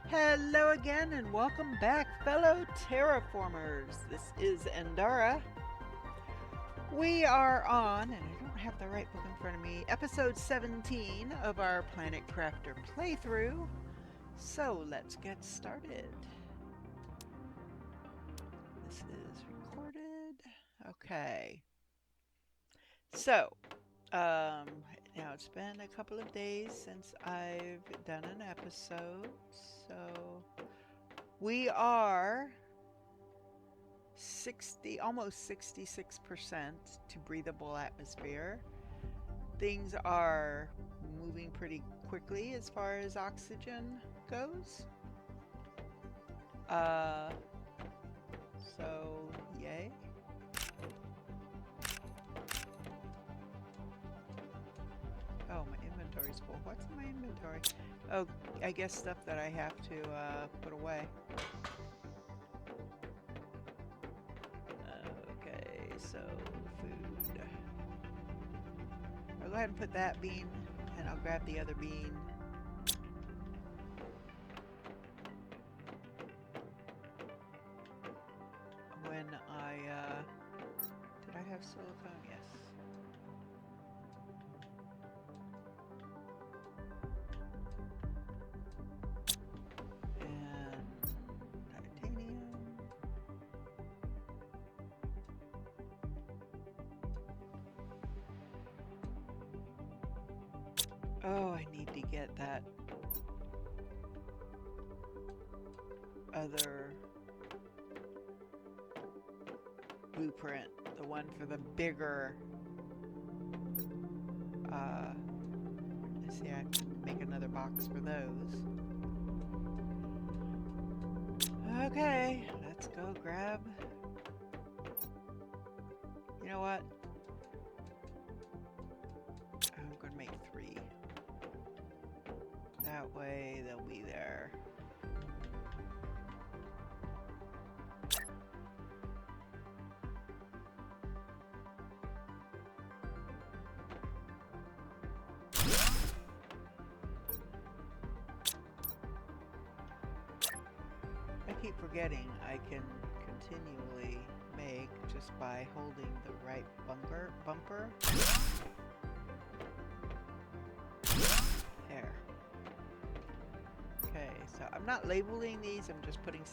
Hello again and welcome back, fellow terraformers. This is Endara. We are on, and I don't have the right book in front of me, episode 17 of our Planet Crafter playthrough. So let's get started. This is recorded. Okay. So, now it's been a couple of days since I've done an episode. So we are almost 66% to breathable atmosphere. Things are moving pretty quickly as far as oxygen goes. Uh, so yay. Oh, my inventory's full. What's in my inventory? Oh, I guess stuff that I have to put away. Okay, so food. I'll go ahead and put that bean, and I'll grab the other bean. When did I have silicone? Yes. And titanium. Oh, I need to get that other blueprint, the one for the bigger. Let's see, I can make another box for those. Okay, let's go grab. You know what? I'm gonna make 3. That way they'll be there. I keep forgetting I can continually make just by holding the right bumper. There. Okay, so I'm not labeling these, I'm just putting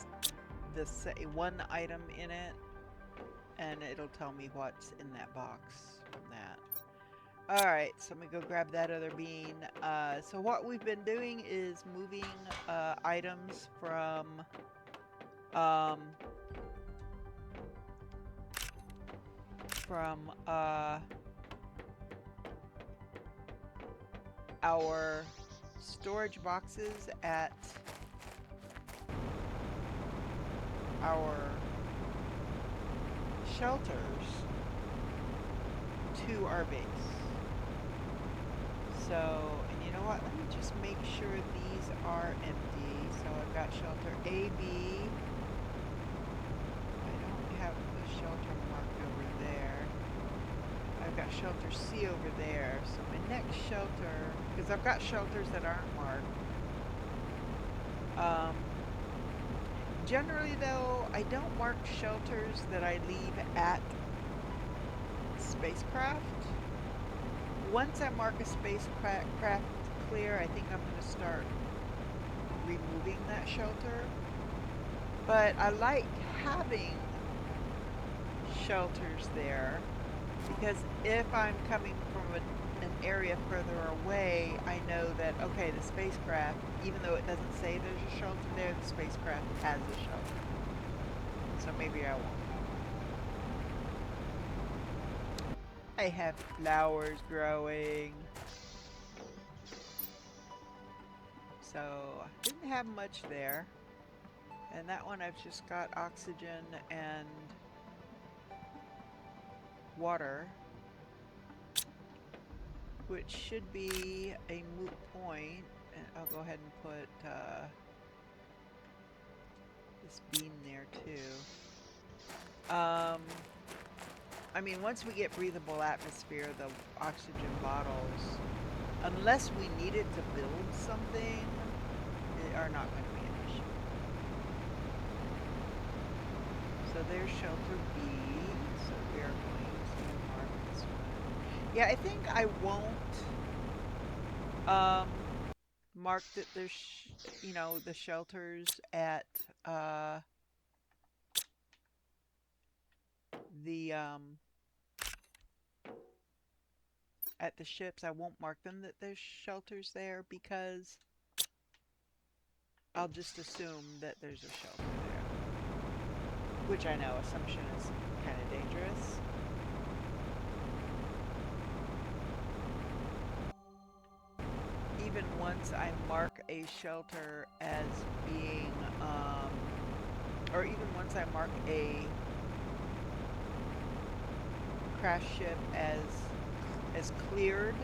this one item in it, and it'll tell me what's in that box from that. Alright, so I'm gonna go grab that other bean. So what we've been doing is moving items from our storage boxes at our shelters to our base. So, and you know what? Let me just make sure these are empty. So I've got shelter A, B. I don't have the shelter marked over there. I've got shelter C over there. So my next shelter, because I've got shelters that aren't marked. Generally though, I don't mark shelters that I leave at spacecraft. Once I mark a spacecraft clear, I think I'm going to start removing that shelter. But I like having shelters there because if I'm coming from an area further away, I know that, okay, the spacecraft, even though it doesn't say there's a shelter there, the spacecraft has a shelter. So maybe I won't. I have flowers growing. So I didn't have much there. And that one I've just got oxygen and water, which should be a moot point. And I'll go ahead and put this bean there too. I mean, once we get breathable atmosphere, the oxygen bottles, unless we need it to build something, are not going to be an So there's shelter B. So we are going to mark this one. Yeah, I think I won't mark that there's, you know, the shelters at the at the ships. I won't mark them that there's shelters there because I'll just assume that there's a shelter there. Which I know assumption is kind of dangerous. Even once I mark a shelter as being, or even once I mark a crash ship as cleared,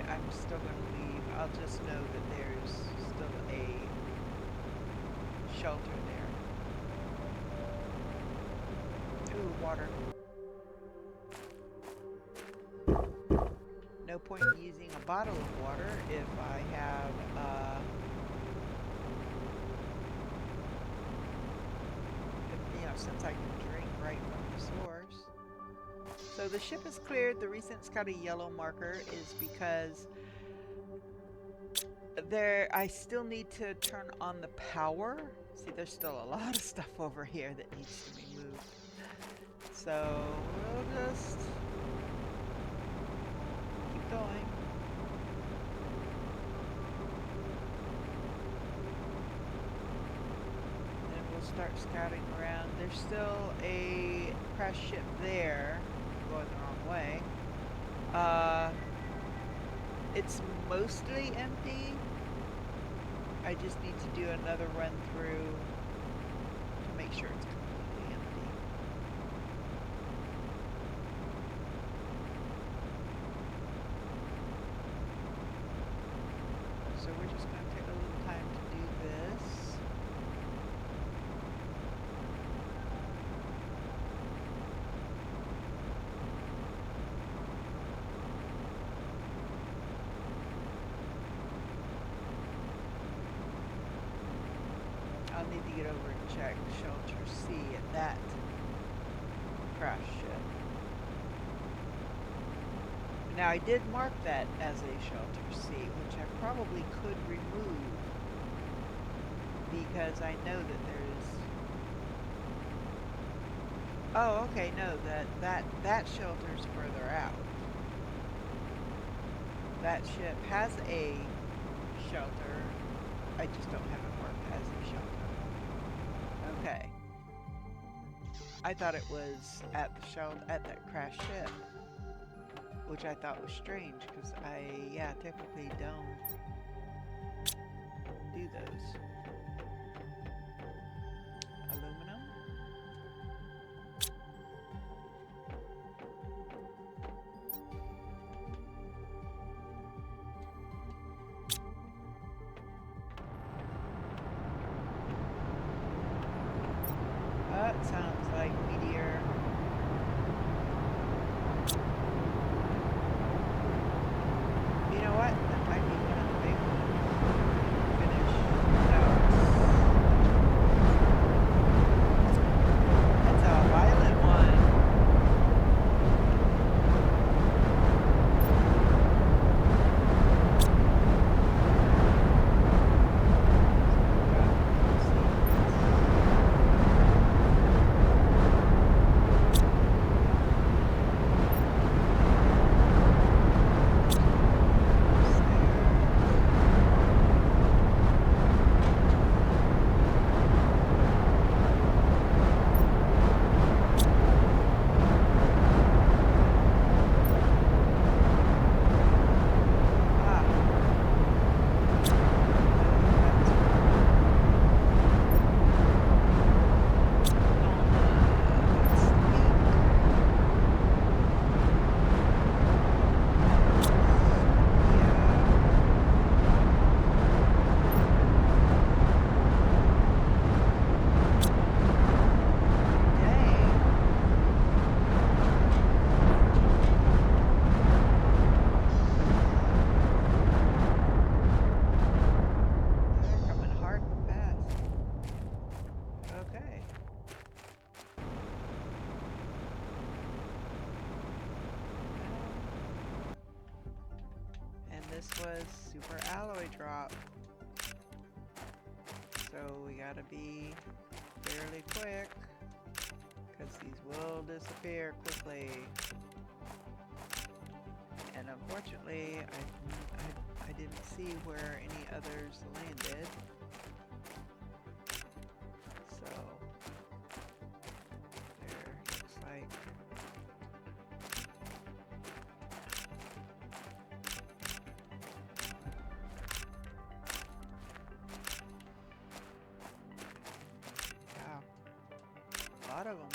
I'm still going to leave. I'll just know that there's still a shelter there. Ooh, water. No point in using a bottle of water if I have, you know, since I can drink right from the source. So the ship is cleared. The reason it's got a yellow marker is because I still need to turn on the power. See, there's still a lot of stuff over here that needs to be moved. So we'll just keep going. Then we'll start scouting around. There's still a crash ship there. Going the wrong way. It's mostly empty. I just need to do another run through to make sure it's completely empty. So we're just going to take a little time to do this. I'll need to get over and check shelter C at that crash ship. Now I did mark that as a shelter C, which I probably could remove because I know that there's... Oh, okay, no, that shelter's further out. That ship has a shelter. I just don't have it marked as a shelter. Okay. I thought it was at the at that crash ship, which I thought was strange because I typically don't do those. Aluminum. That sounds like meteor. You know what? That might be one of the big finish notes. It's a violet one. was super alloy drop. So we gotta be fairly quick, because these will disappear quickly. And unfortunately, I didn't see where any others landed. So there looks like wow, a lot of them.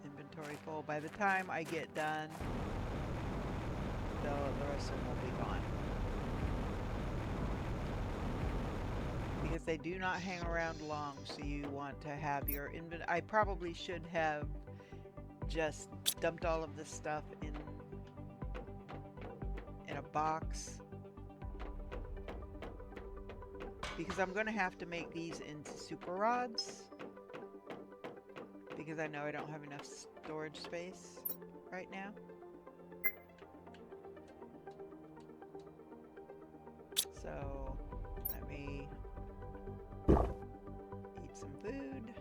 Inventory full. By the time I get done, the rest of them will be gone. Because they do not hang around long, so you want to have your inventory. I probably should have just dumped all of this stuff in a box, because I'm going to have to make these into super rods, because I know I don't have enough storage space right now. So let me eat some food.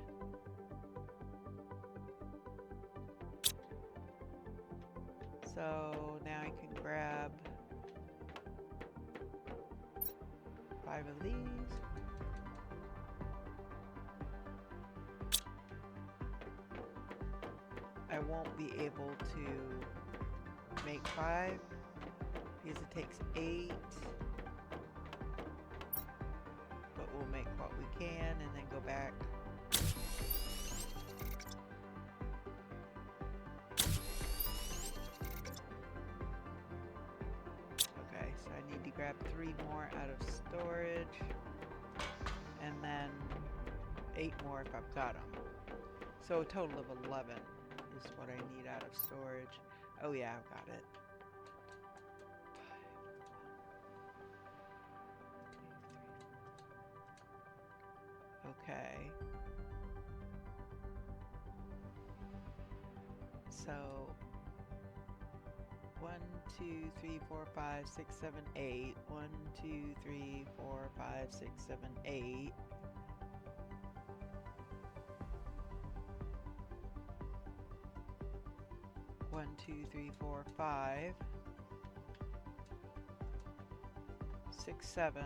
So now I can grab 5 of these. I won't be able to make 5 because it takes 8. But we'll make what we can and then go back. Okay, so I need to grab 3 more out of storage, and then 8 more if I've got them. So a total of 11 is what I need out of storage. Oh yeah, I've got it. Okay. So 1, 2, 3, 4, 5, 6, 7, 8. 1, 2, 3, 4, 5, 6, 7, 8. One, 2, 3, 4, 5, 6, 7.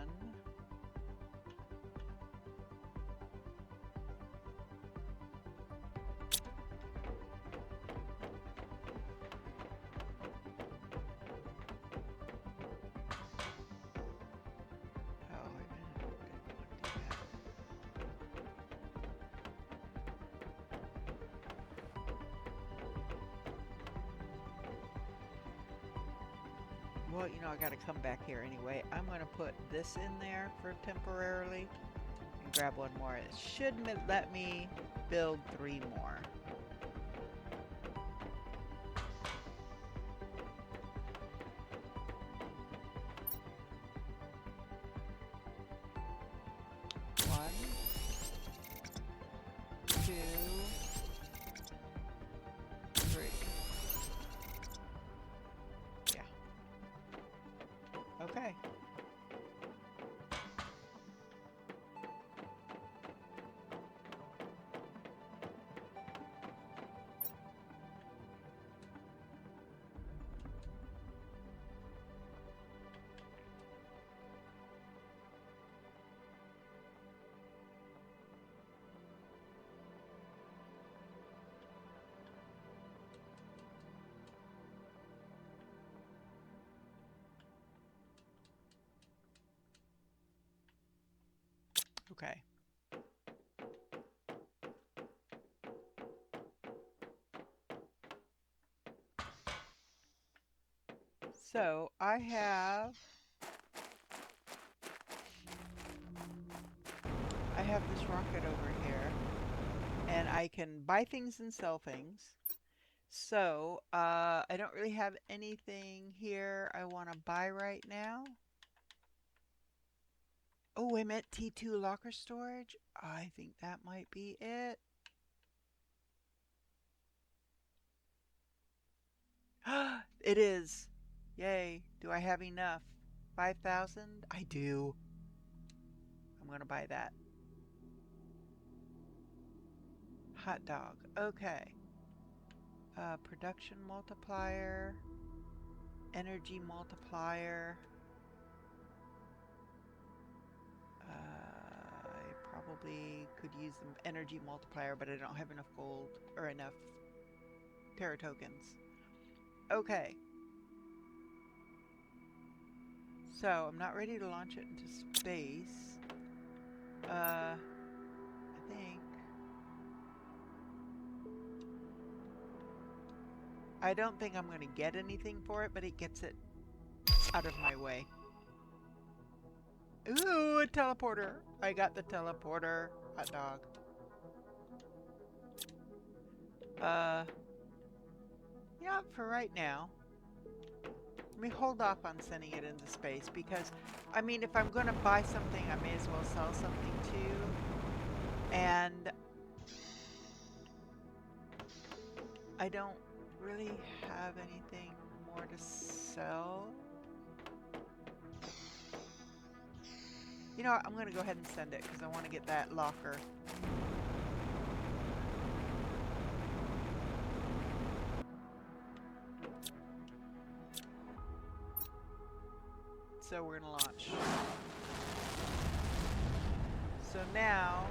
Well, you know, I gotta come back here anyway. I'm gonna put this in there for temporarily and grab 1 more. It should let me build 3 more. One, 2, 3. Yeah. Okay. Okay. So I have this rocket over here, and I can buy things and sell things. So I don't really have anything here I want to buy right now. Oh, I'm at T2 locker storage. I think that might be it. It is. Yay. Do I have enough? 5,000? I do. I'm going to buy that. Hot dog. Okay. Production multiplier. Energy multiplier. I probably could use the energy multiplier, but I don't have enough gold or enough Terra tokens. Okay. So I'm not ready to launch it into space. I think. I don't think I'm going to get anything for it, but it gets it out of my way. Ooh, a teleporter. I got the teleporter. Hot dog. Yeah, for right now. Let me hold off on sending it into space because, I mean, if I'm going to buy something, I may as well sell something too. And I don't really have anything more to sell. You know what? I'm going to go ahead and send it because I want to get that locker. So we're going to launch. So now,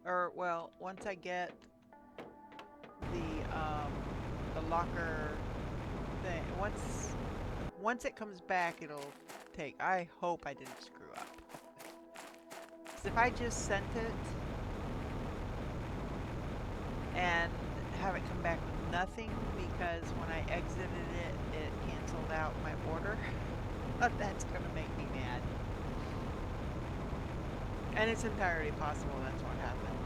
or well, once I get the locker thing, once it comes back, it'll take. I hope I didn't screw up. Because if I just sent it and have it come back with nothing, because when I exited it, it canceled out my order. That's gonna make me mad. And it's entirely possible that's what happened.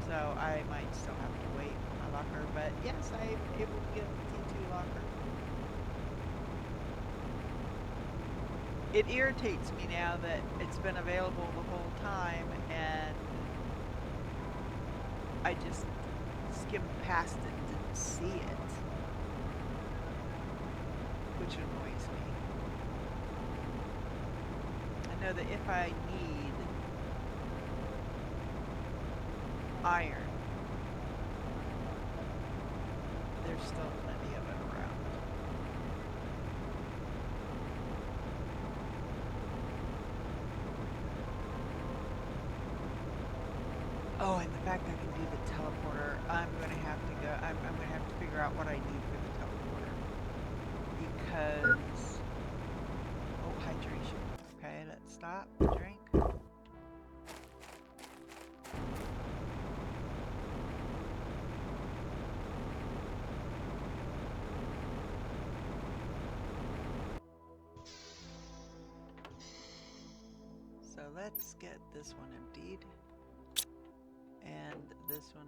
So I might still have to wait for my locker, but yes, I'm able to get the T2 locker. It irritates me now that it's been available the whole time and I just skimmed past it and didn't see it, which annoys me. I know that if I need iron, there's still plenty of it around. Oh, and the fact I can do the teleporter, I'm gonna have to go. I'm gonna have to figure out what I need for the teleporter because hydration. Okay, let's stop. Drink. So let's get this one emptied. And this one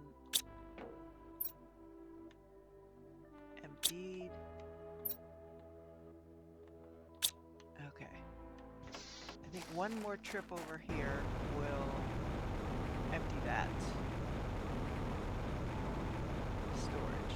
emptied. Okay. I think one more trip over here will empty that storage.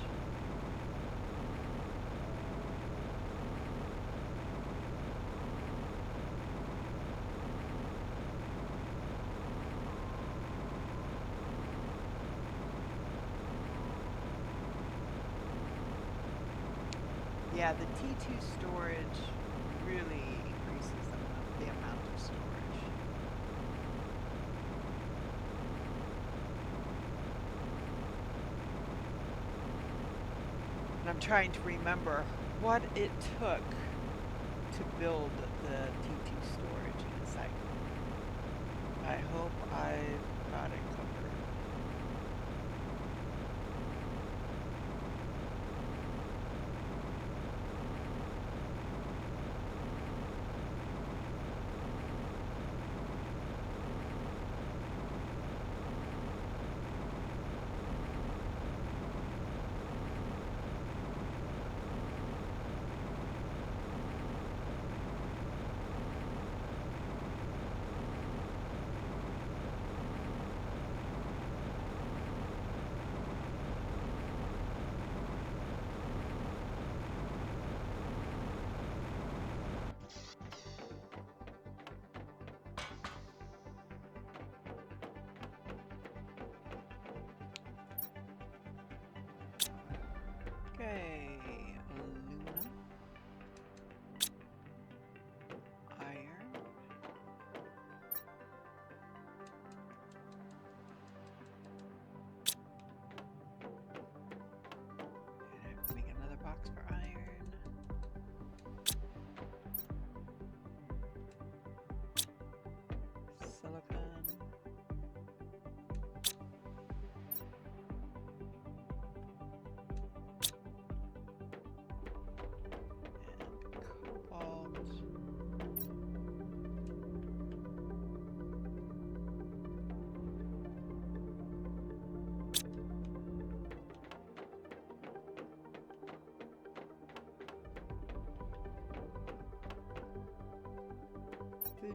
Yeah, the T2 storage really increases the amount of storage. And I'm trying to remember what it took to build the T2 storage in its site. I hope I've got it covered.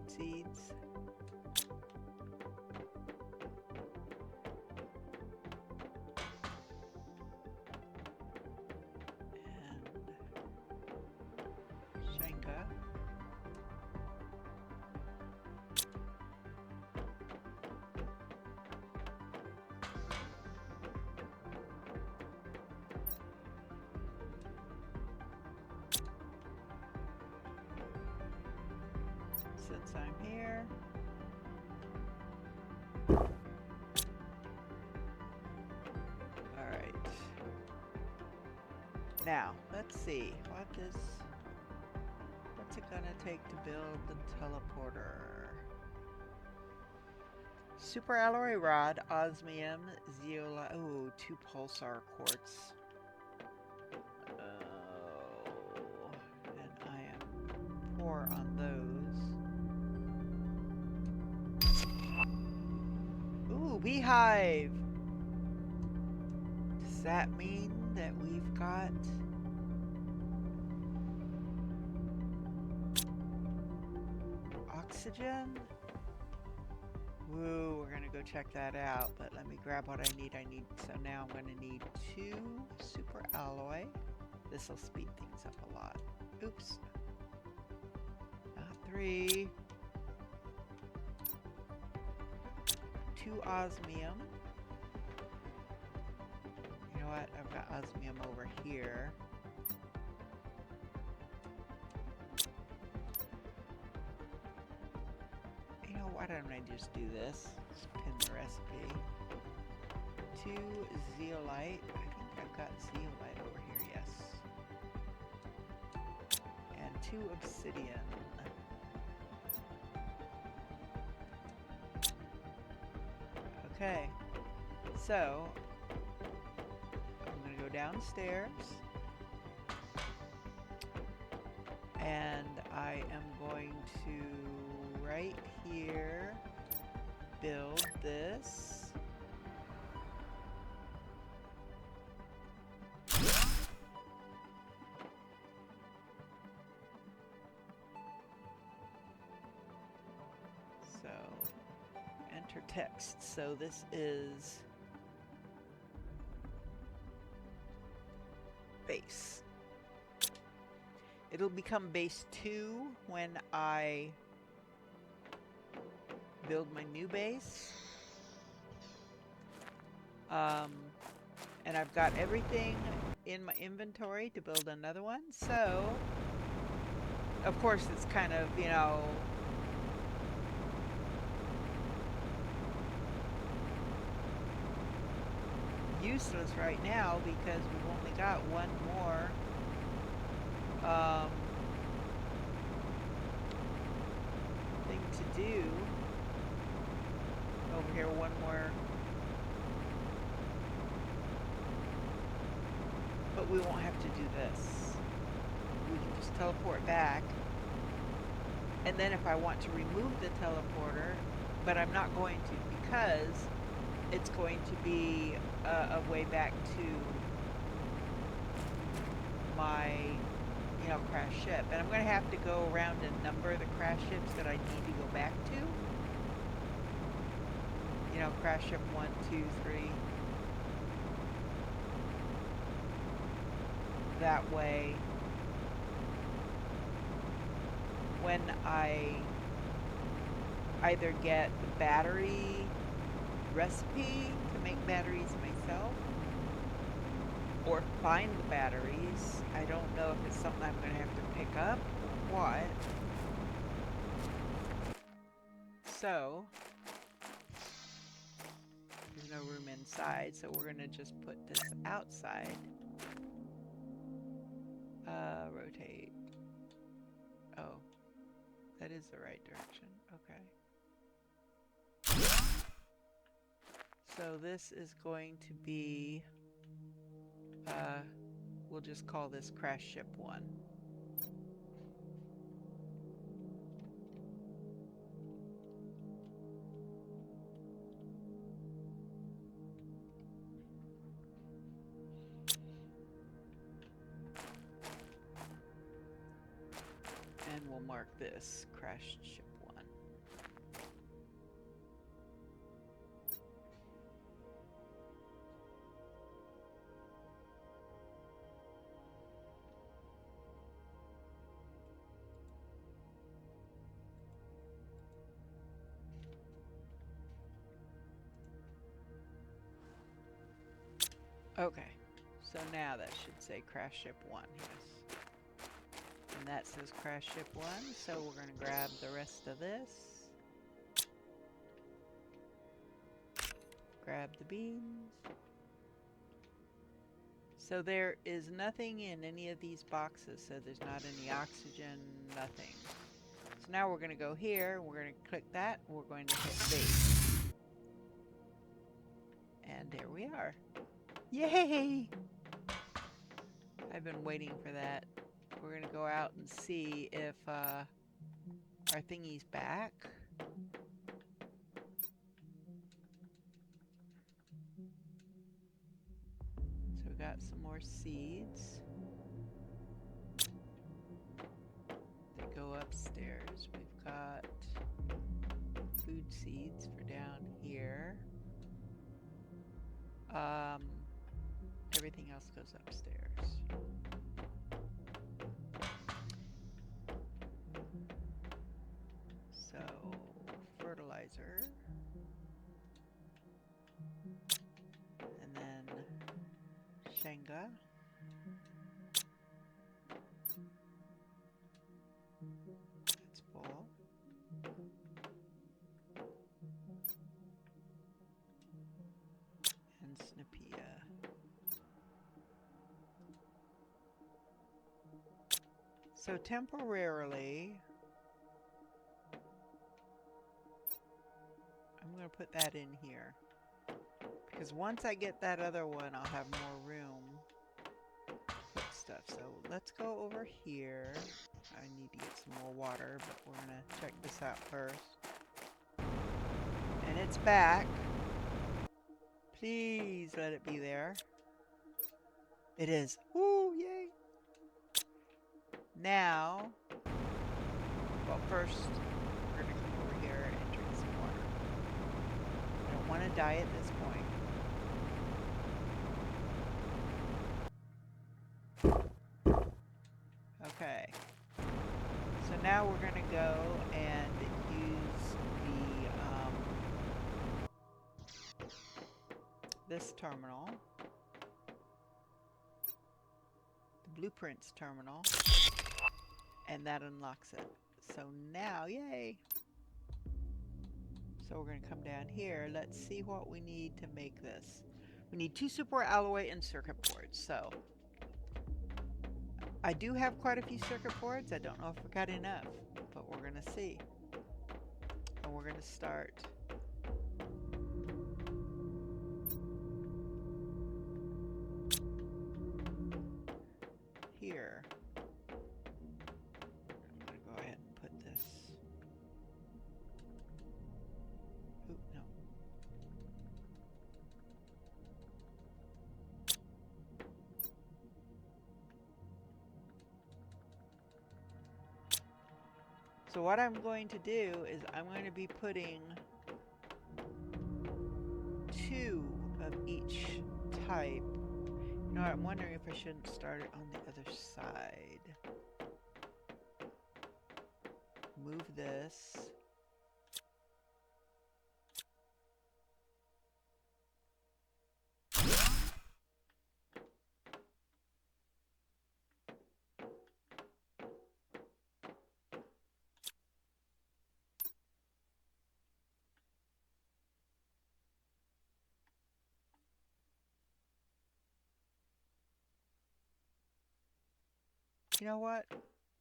seeds. And Shanka. Since I'm here. All right. Now, let's see. What's it gonna take to build the teleporter? Super alloy rod, osmium, zeolite. Ooh, 2 pulsar quartz. Oh, and I am poor on those. Ooh, beehive! Does that mean that we've got oxygen? Woo, we're gonna go check that out, but let me grab what I need. So now I'm gonna need 2 super alloy. This will speed things up a lot. Oops. Not 3. 2 osmium. You know what? I've got osmium over here. You know, why don't I just do this? Just pin the recipe. 2 zeolite. I think I've got zeolite over here, yes. And 2 obsidian. Okay, so I'm gonna go downstairs and I am going to right here build this. So enter text. So this is base. It'll become base 2 when I build my new base. And I've got everything in my inventory to build another one. So, of course, it's kind of, you know, useless right now because we've only got one more thing to do over here. One more, but we won't have to do this. We can just teleport back, and then if I want to remove the teleporter, but I'm not going to because it's going to be a way back to my, you know, crash ship. And I'm going to have to go around and number the crash ships that I need to go back to. You know, crash ship 1, 2, 3. That way, when I either get the battery recipe to make batteries myself or find the batteries, I don't know if it's something I'm going to have to pick up or what. So there's no room inside, so we're going to just put this outside. Rotate. Oh, that is the right direction. Okay. So this is going to be, we'll just call this crash ship 1. And we'll mark this crash ship 1. Okay, so now that should say crash ship 1, yes. And that says crash ship 1, so we're going to grab the rest of this. Grab the beans. So there is nothing in any of these boxes, so there's not any oxygen, nothing. So now we're going to go here, we're going to click that, we're going to hit base. And there we are. Yay! I've been waiting for that. We're going to go out and see if our thingy's back. So we got some more seeds. They go upstairs. We've got food seeds for down here. Everything else goes upstairs. So, fertilizer. And then Shenga. That's full. And Snapia. So temporarily, I'm going to put that in here. Because once I get that other one, I'll have more room to put stuff. So let's go over here. I need to get some more water, but we're going to check this out first. And it's back. Please let it be there. It is. Woo, yay. Now, well, first, we're going to come over here and drink some water. I don't want to die at this point. Okay. So now we're going to go and use this terminal. The blueprints terminal. And that unlocks it. So now, yay! So we're going to come down here. Let's see what we need to make this. We need 2 superalloy and circuit boards. So I do have quite a few circuit boards. I don't know if we got enough, but we're going to see. And we're going to start here. I'm going to go ahead and put this. Oop, no. So what I'm going to do is I'm going to be putting 2 of each type. You know, I'm wondering if I shouldn't start it on the other side. Move this. You know what?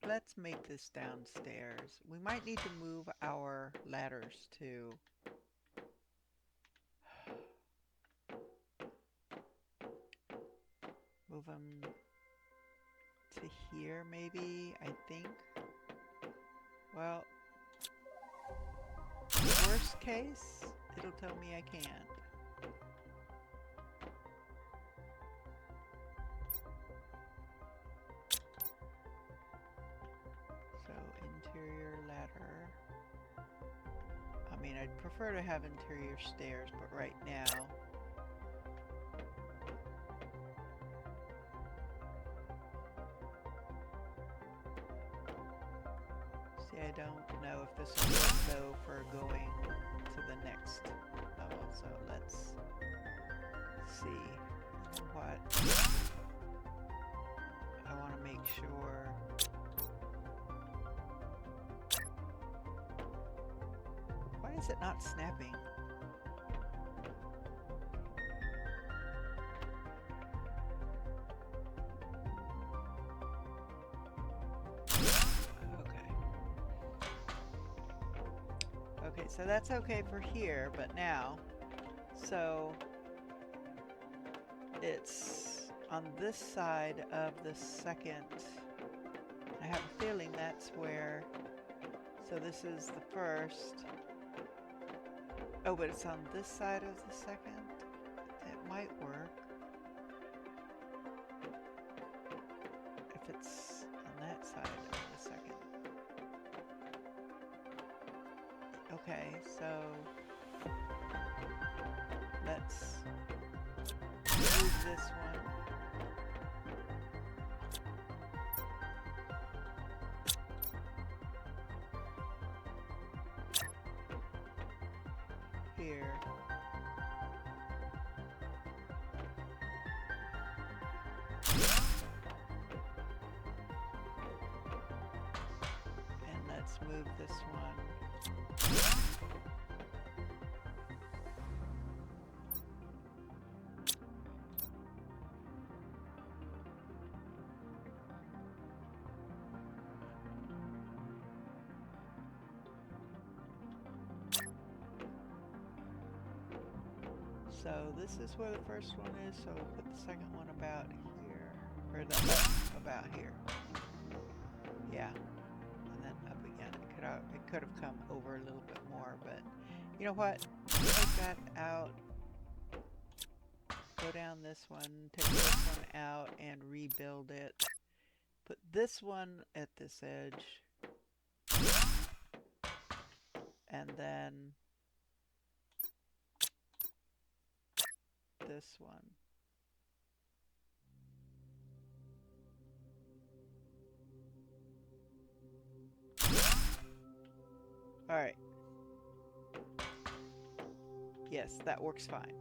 Let's make this downstairs. We might need to move our ladders too. Move them to here maybe, I think. Well, worst case, it'll tell me I can't. Interior ladder. I mean, I'd prefer to have interior stairs, but right now see, I don't know if this will work though for going to the next level, so let's see. what? I want to make sure. Why is it not snapping? Okay, so that's okay for here, but now, so it's on this side of the second. I have a feeling that's where, so this is the first. Oh, but it's on this side of the second? It might work. If it's on that side of the second. Okay, so let's move this one. Here. And let's move this one. So this is where the first one is, so we'll put the second one about here, or about here. Yeah, and then up again. It could have come over a little bit more, but you know what? Take that out. Go down this one, take this one out, and rebuild it. Put this one at this edge, and then this one. All right. Yes, that works fine.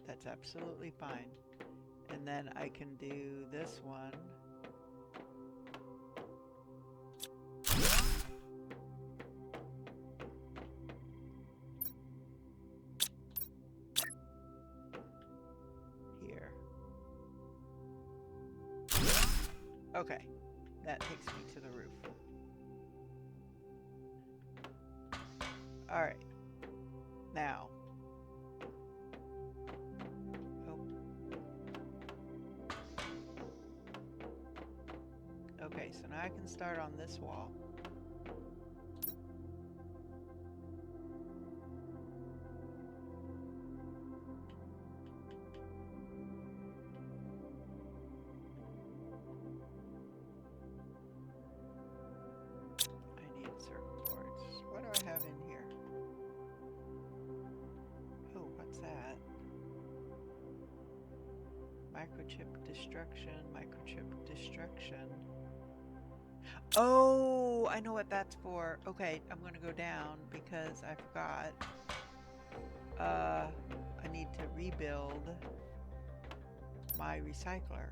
That's absolutely fine. And then I can do this one. Here. Okay, that takes me to the roof. All right, now. Oh. Okay, so now I can start on this wall. I need certain boards. What do I have in here? Oh, what's that? Microchip destruction. Oh, I know what that's for. Okay, I'm gonna go down because I forgot. I need to rebuild my recycler.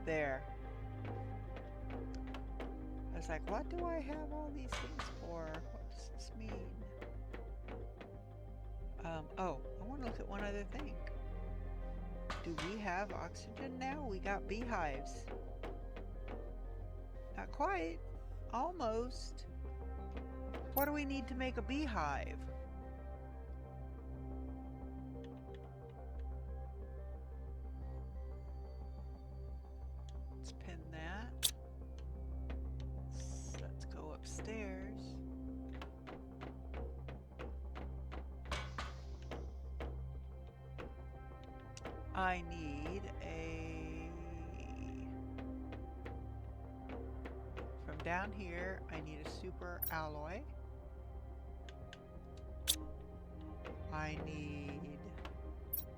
There. I was like, what do I have all these things for? What does this mean? Oh, I want to look at one other thing. Do we have oxygen now? We got beehives. Not quite. Almost. What do we need to make a beehive? Let's pin that. Let's go upstairs. I need from down here, I need a super alloy. I need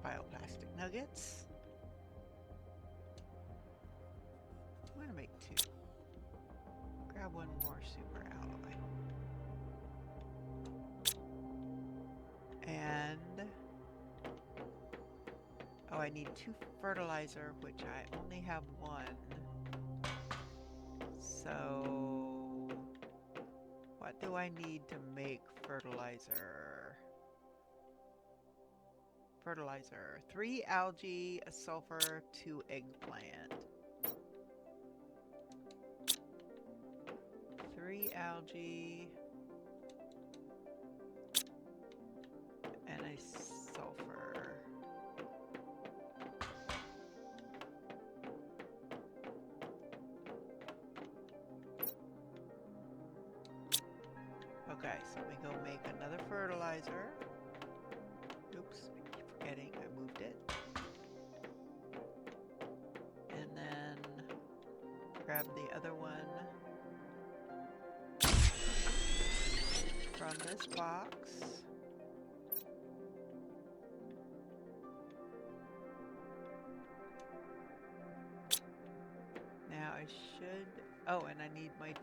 bioplastic nuggets. I'm gonna make 2. Grab one more super alloy. And oh, I need 2 fertilizer, which I only have 1. So what do I need to make fertilizer? Fertilizer. 3 algae, a sulfur, 2 eggplant. 3 algae and a sulfur. Okay, so we go make another fertilizer. Oops, I keep forgetting I moved it. And then grab the other one from this box. Now I should, oh, and I need my 2,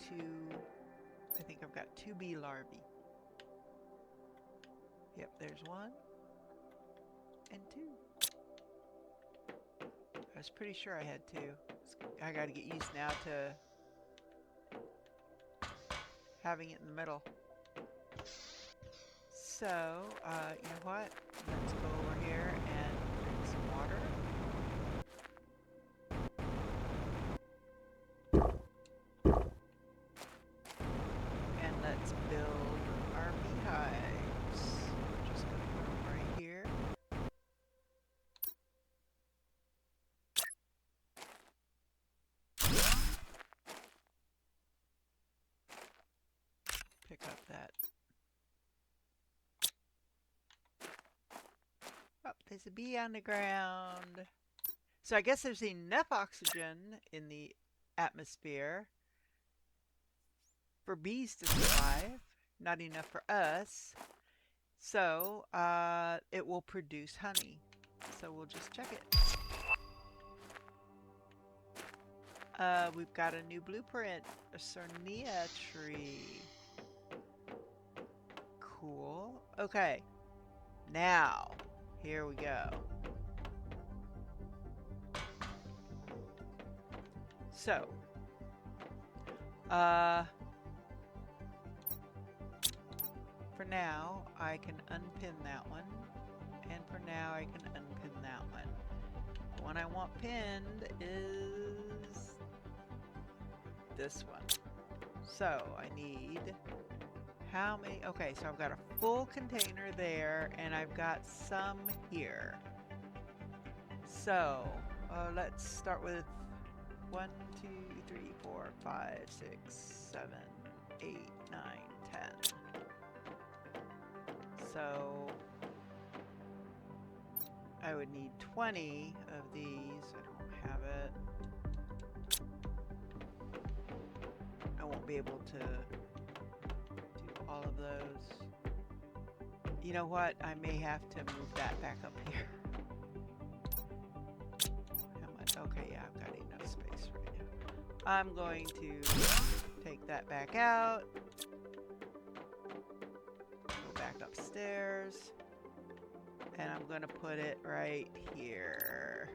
I think I've got 2 bee larvae. Yep, there's 1 and 2. I was pretty sure I had 2. I gotta get used now to having it in the middle. So, you know what? Let's go over here and drink some water. And let's build our beehives. Just gonna put them right here. Pick up that. Oh, there's a bee on the ground. So I guess there's enough oxygen in the atmosphere for bees to survive. Not enough for us. So it will produce honey. So we'll just check it. We've got a new blueprint, a Cernia tree. Cool. Okay. Now, here we go. So, for now, I can unpin that one. And for now, I can unpin that one. The one I want pinned is this one. So, I need how many? Okay, so I've got a full container there, and I've got some here. So, let's start with 1, 2, 3, 4, 5, 6, 7, 8, 9, 10. So I would need 20 of these. I don't have it. I won't be able to do all of those. You know what? I may have to move that back up here. How much? Okay, yeah, I've got enough space right now. I'm going to take that back out. Go back upstairs. And I'm going to put it right here.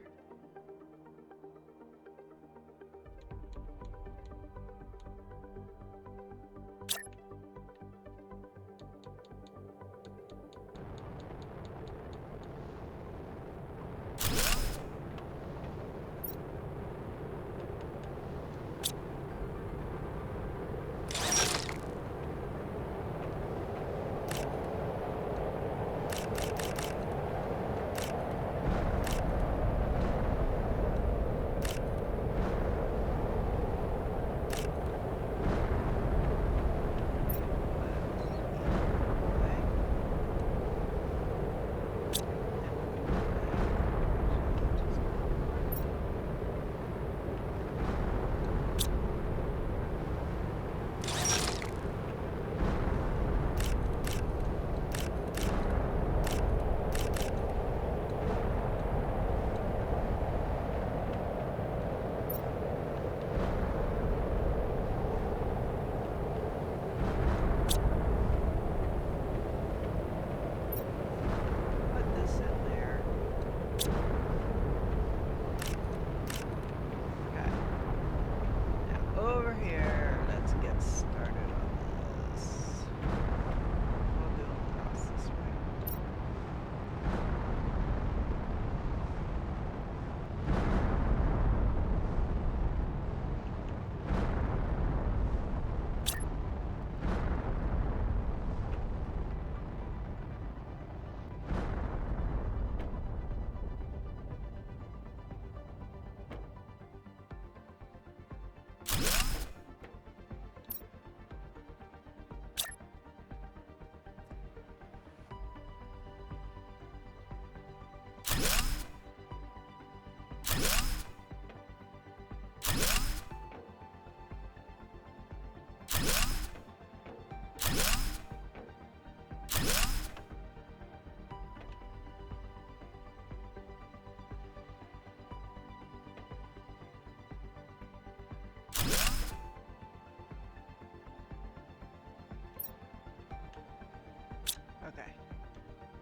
Okay.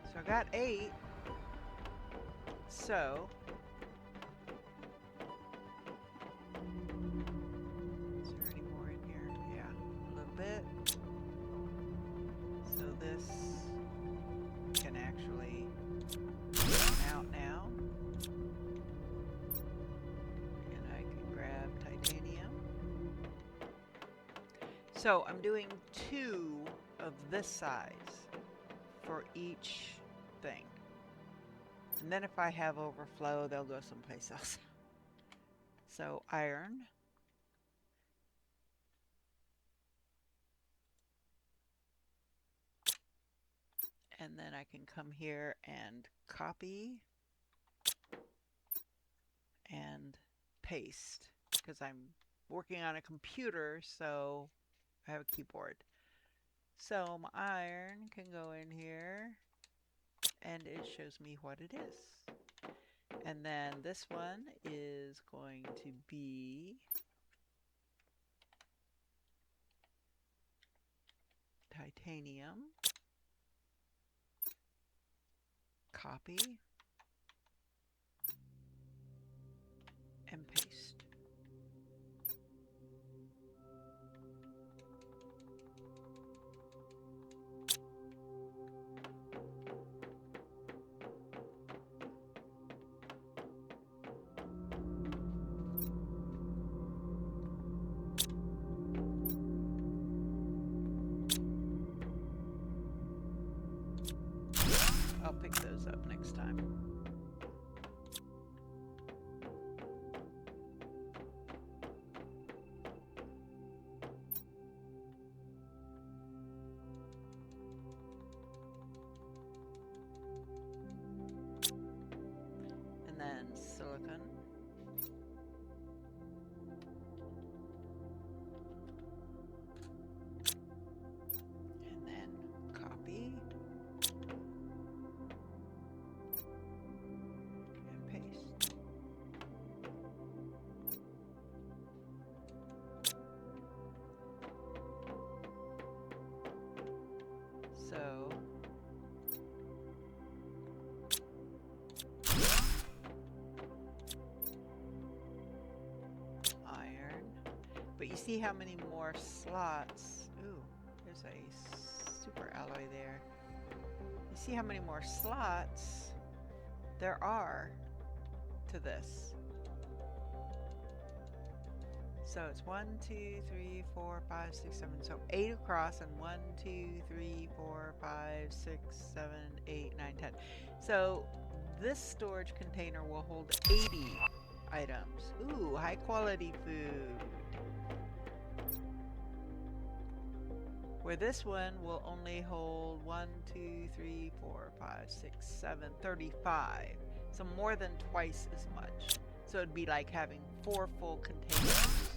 So I got 8. So is there any more in here? Yeah, a little bit. So this can actually come out now. And I can grab titanium. So I'm doing 2 of this size for each thing. And then if I have overflow, they'll go someplace else. So iron. And then I can come here and copy and paste because I'm working on a computer, so I have a keyboard. So my iron can go in here and it shows me what it is. And then this one is going to be titanium, copy, and paste. I'll pick those up next time. And then silicon. And then copy. And paste. So iron. But you see how many more slots? Ooh, there's a super alloy there. You see how many more slots there are to this. So it's 1, 2, 3, 4, 5, 6, 7. So 8 across, and 1, 2, 3, 4, 5, 6, 7, 8, 9, 10. So this storage container will hold 80 items. Ooh, high quality food. Where this one will only hold 1, 2, 3, 4, 5, 6, 7, 35. So more than twice as much. So it'd be like having 4 full containers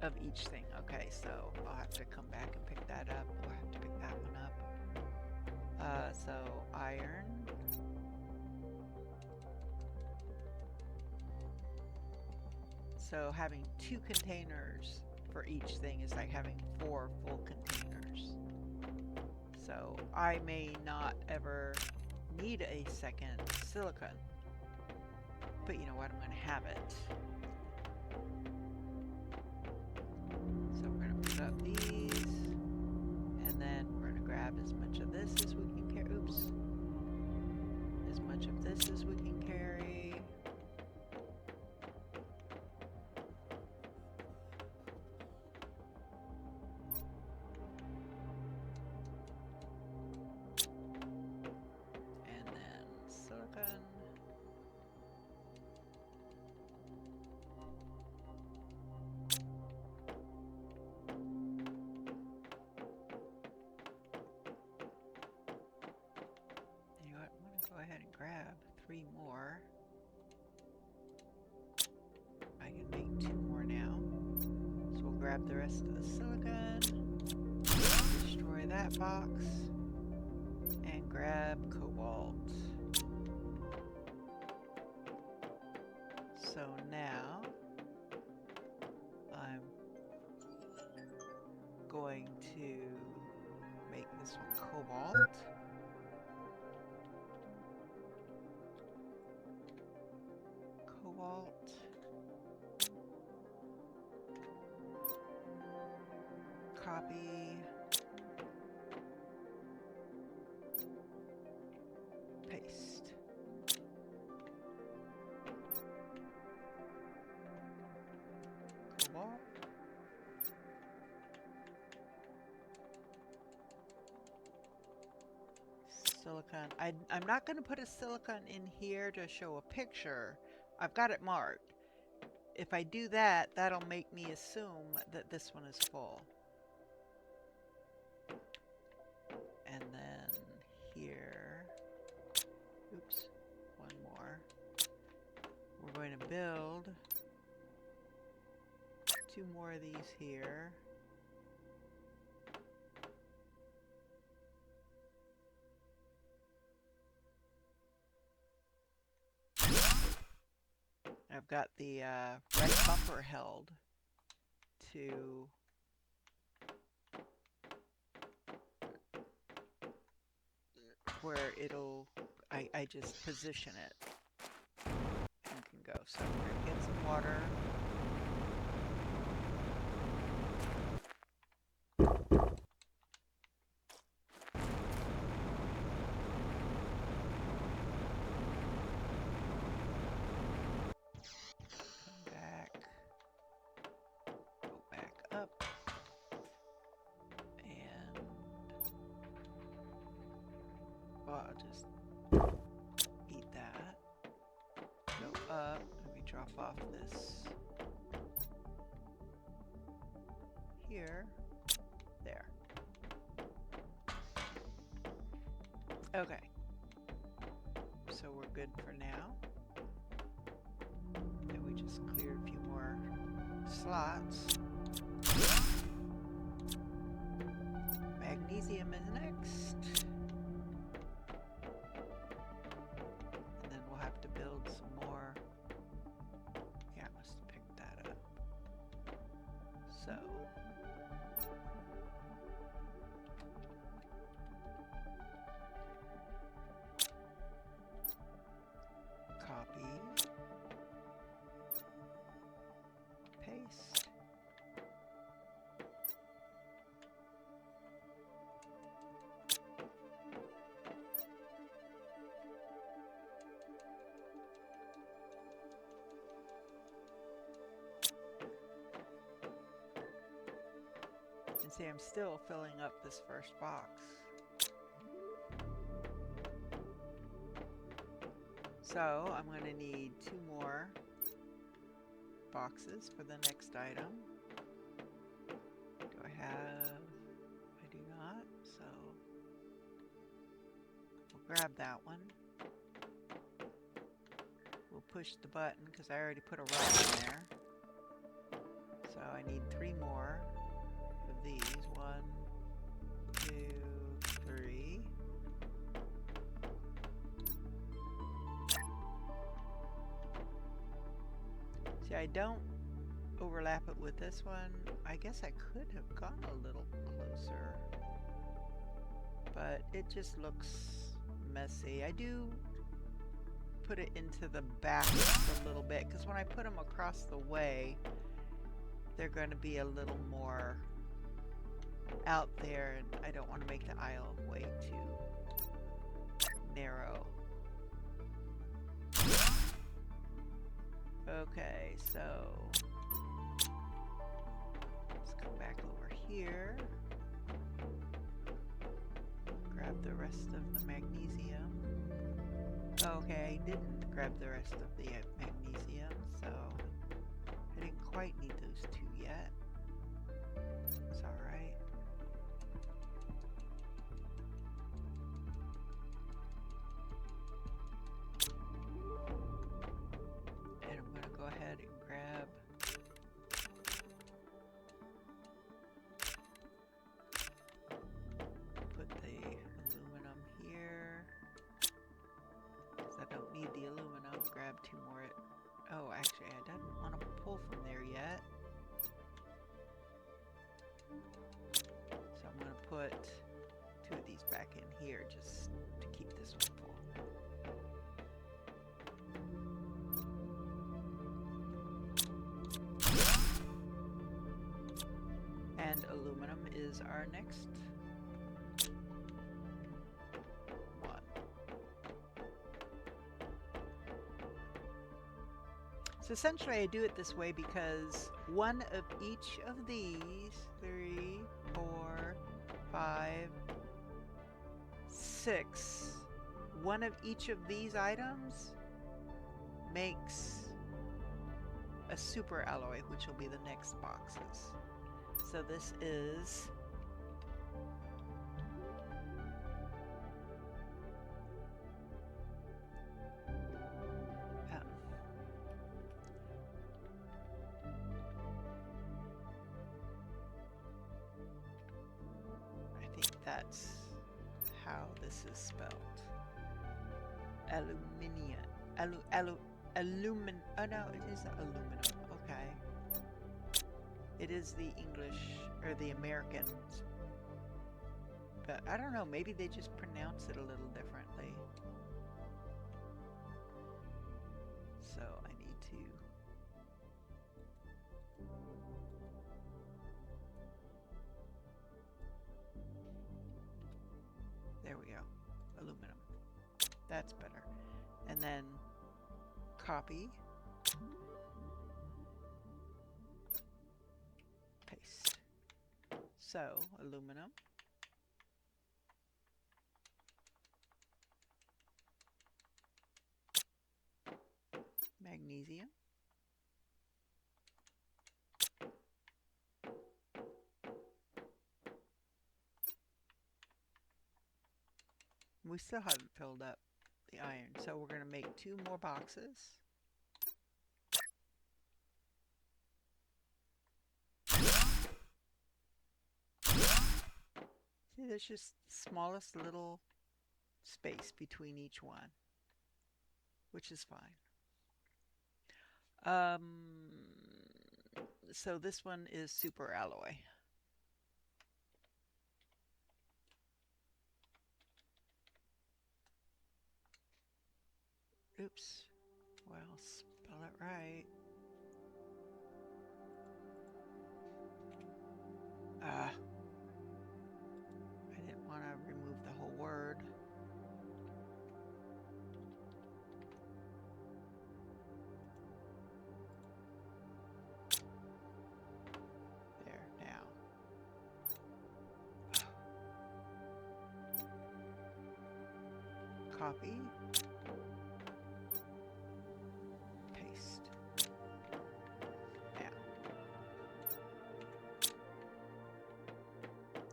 of each thing. Okay, so I'll have to come back and pick that up. We'll have to pick that one up. So iron. So having 2 containers for each thing is like having 4 full containers. So I may not ever need a second silicon. But you know what? I'm going to have it. So we're going to put up these. And then we're going to grab as much of this as we can carry. Oops. As much of this as we can carry. And then silicon. You know what? I'm going to go ahead and grab 3 more. grab the rest of the silicon, destroy that box, and grab cobalt. So now I'm going to make this one cobalt. Cobalt. Copy. Paste. Cobalt. Silicon. I'm not going to put a silicon in here to show a picture. I've got it marked. If I do that, that'll make me assume that this one is full. And then here, oops, one more. We're going to build 2 more of these here. I've got the red bumper held to where it'll, I just position it and can go. So we're going to get some water. Come back. Go back up. And well, I'll just eat that. Go up. Let me drop off this here. There. Okay. So we're good for now. And we just cleared a few more slots. Magnesium is next. And then we'll have to build some more. Yeah, I must have picked that up. So copy, paste. And see, I'm still filling up this first box. So I'm going to need 2 more boxes for the next item. Do I have? I do not. So we'll grab that one. We'll push the button because I already put a rod in there. So I need 3 more of these. 1, 2, 3. See, I don't overlap it with this one. I guess I could have gone a little closer, but it just looks messy. I do put it into the back a little bit because when I put them across the way, they're going to be a little more out there, and I don't want to make the aisle way too narrow. Okay, so let's come back over here. Grab the rest of the magnesium. Okay, I didn't grab the rest of the magnesium, so I didn't quite need those 2 yet. It's alright. And I'm going to go ahead and grab Oh, actually, I didn't want to pull from there yet. So I'm going to put 2 of these back in here just to keep this one full. And aluminum is our next one. So essentially I do it this way because one of each of these, 3, 4, 5, 6, one of each of these items makes a super alloy, which will be the next boxes. So this is I think that's how this is spelled. Aluminium. Oh no, it is aluminum. Okay. It is the English or the American. But I don't know, maybe they just pronounce it a little differently. So I need to there we go. Aluminum. That's better. And then copy. Paste. So aluminum. Magnesium. We still haven't filled up the iron, so we're going to make 2 more boxes. See, there's just the smallest little space between each one, which is fine. So this one is super alloy. Oops. Well, spell it right. I didn't want to remove the whole word. There, now. Copy. Paste. Now.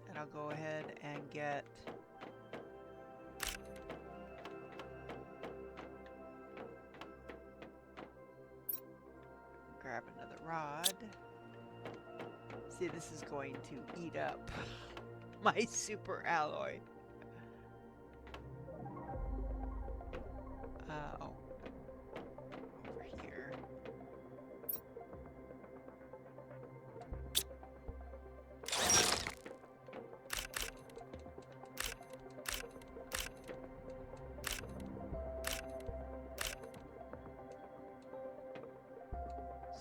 And I'll go ahead and get grab another rod. See, this is going to eat up my super alloy. Oh, over here.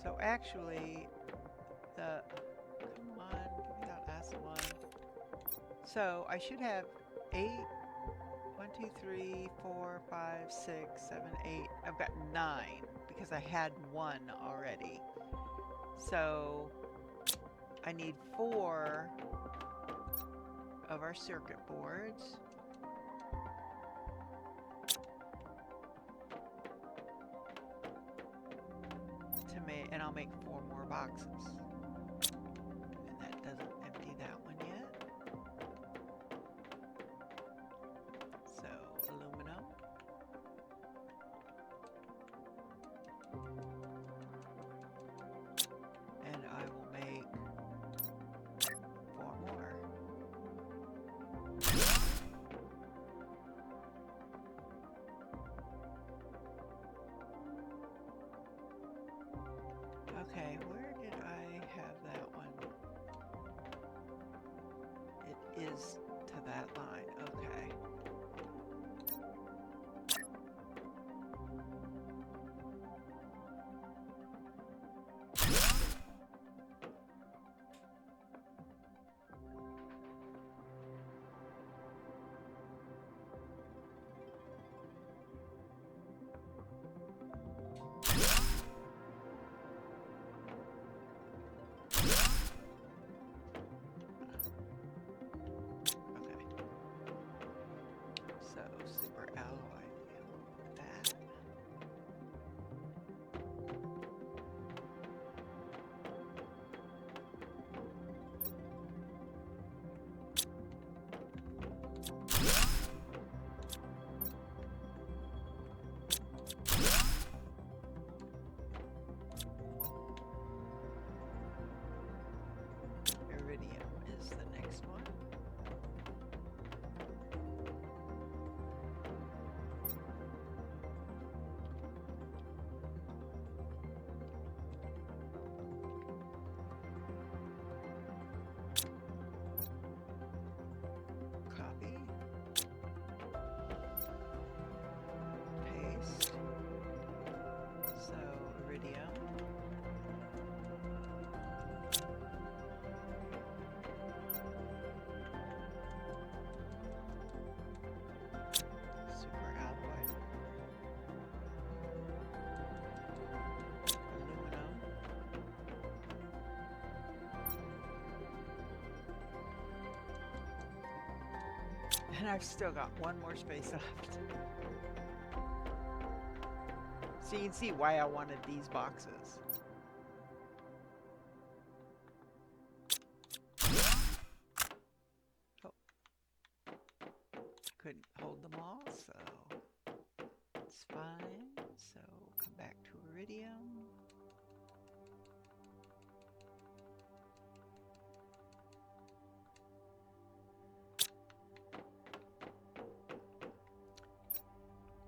So actually, come on, give me that last one. So I should have 8. 1, 2, 3, 4, 5, 6, 7, 8. I've got 9 because I had 1 already. So I need 4 of our circuit boards. And I'll make 4 more boxes. And that doesn't empty that one yet. So aluminum. And I will make 4 more. And I've still got one more space left. So you can see why I wanted these boxes. Oh. Couldn't hold them all, so it's fine. So come back to iridium.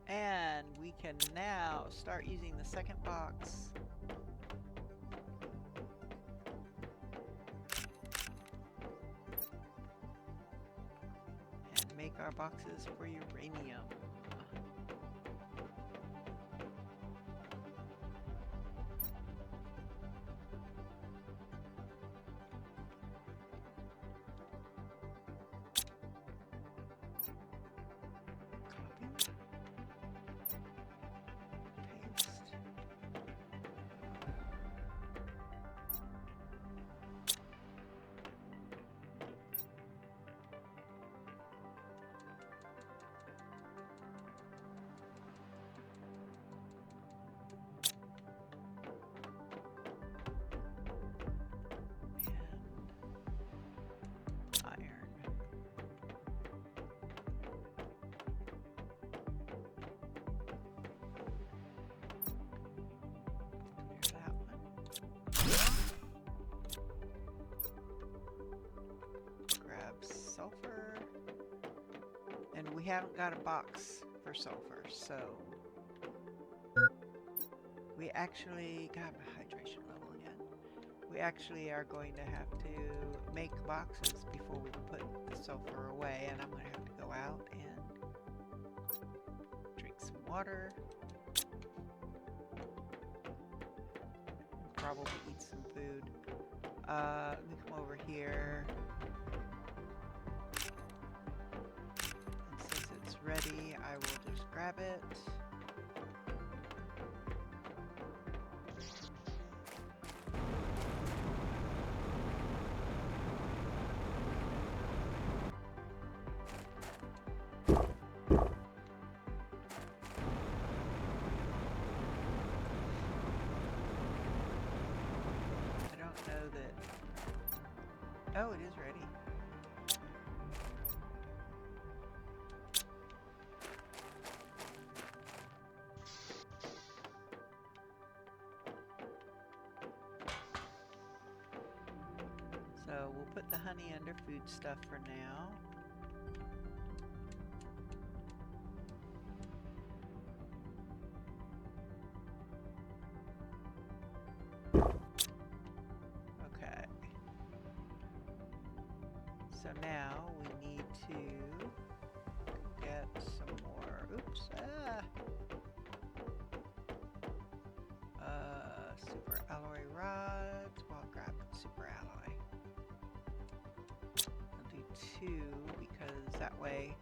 And we can now start using the second box. And make our boxes for uranium. Sulfur, and we haven't got a box for sulfur, so we actually got my hydration level again. We actually are going to have to make boxes before we put the sulfur away, and I'm going to have to go out and drink some water, probably eat some food. Let me come over here. Ready, I will just grab it. I don't know that. Oh, it is ready. So we'll put the honey under food stuff for now. Okay. So now we need to get some more. Oops. Super alloy rod. super ally. I'll do 2 because that way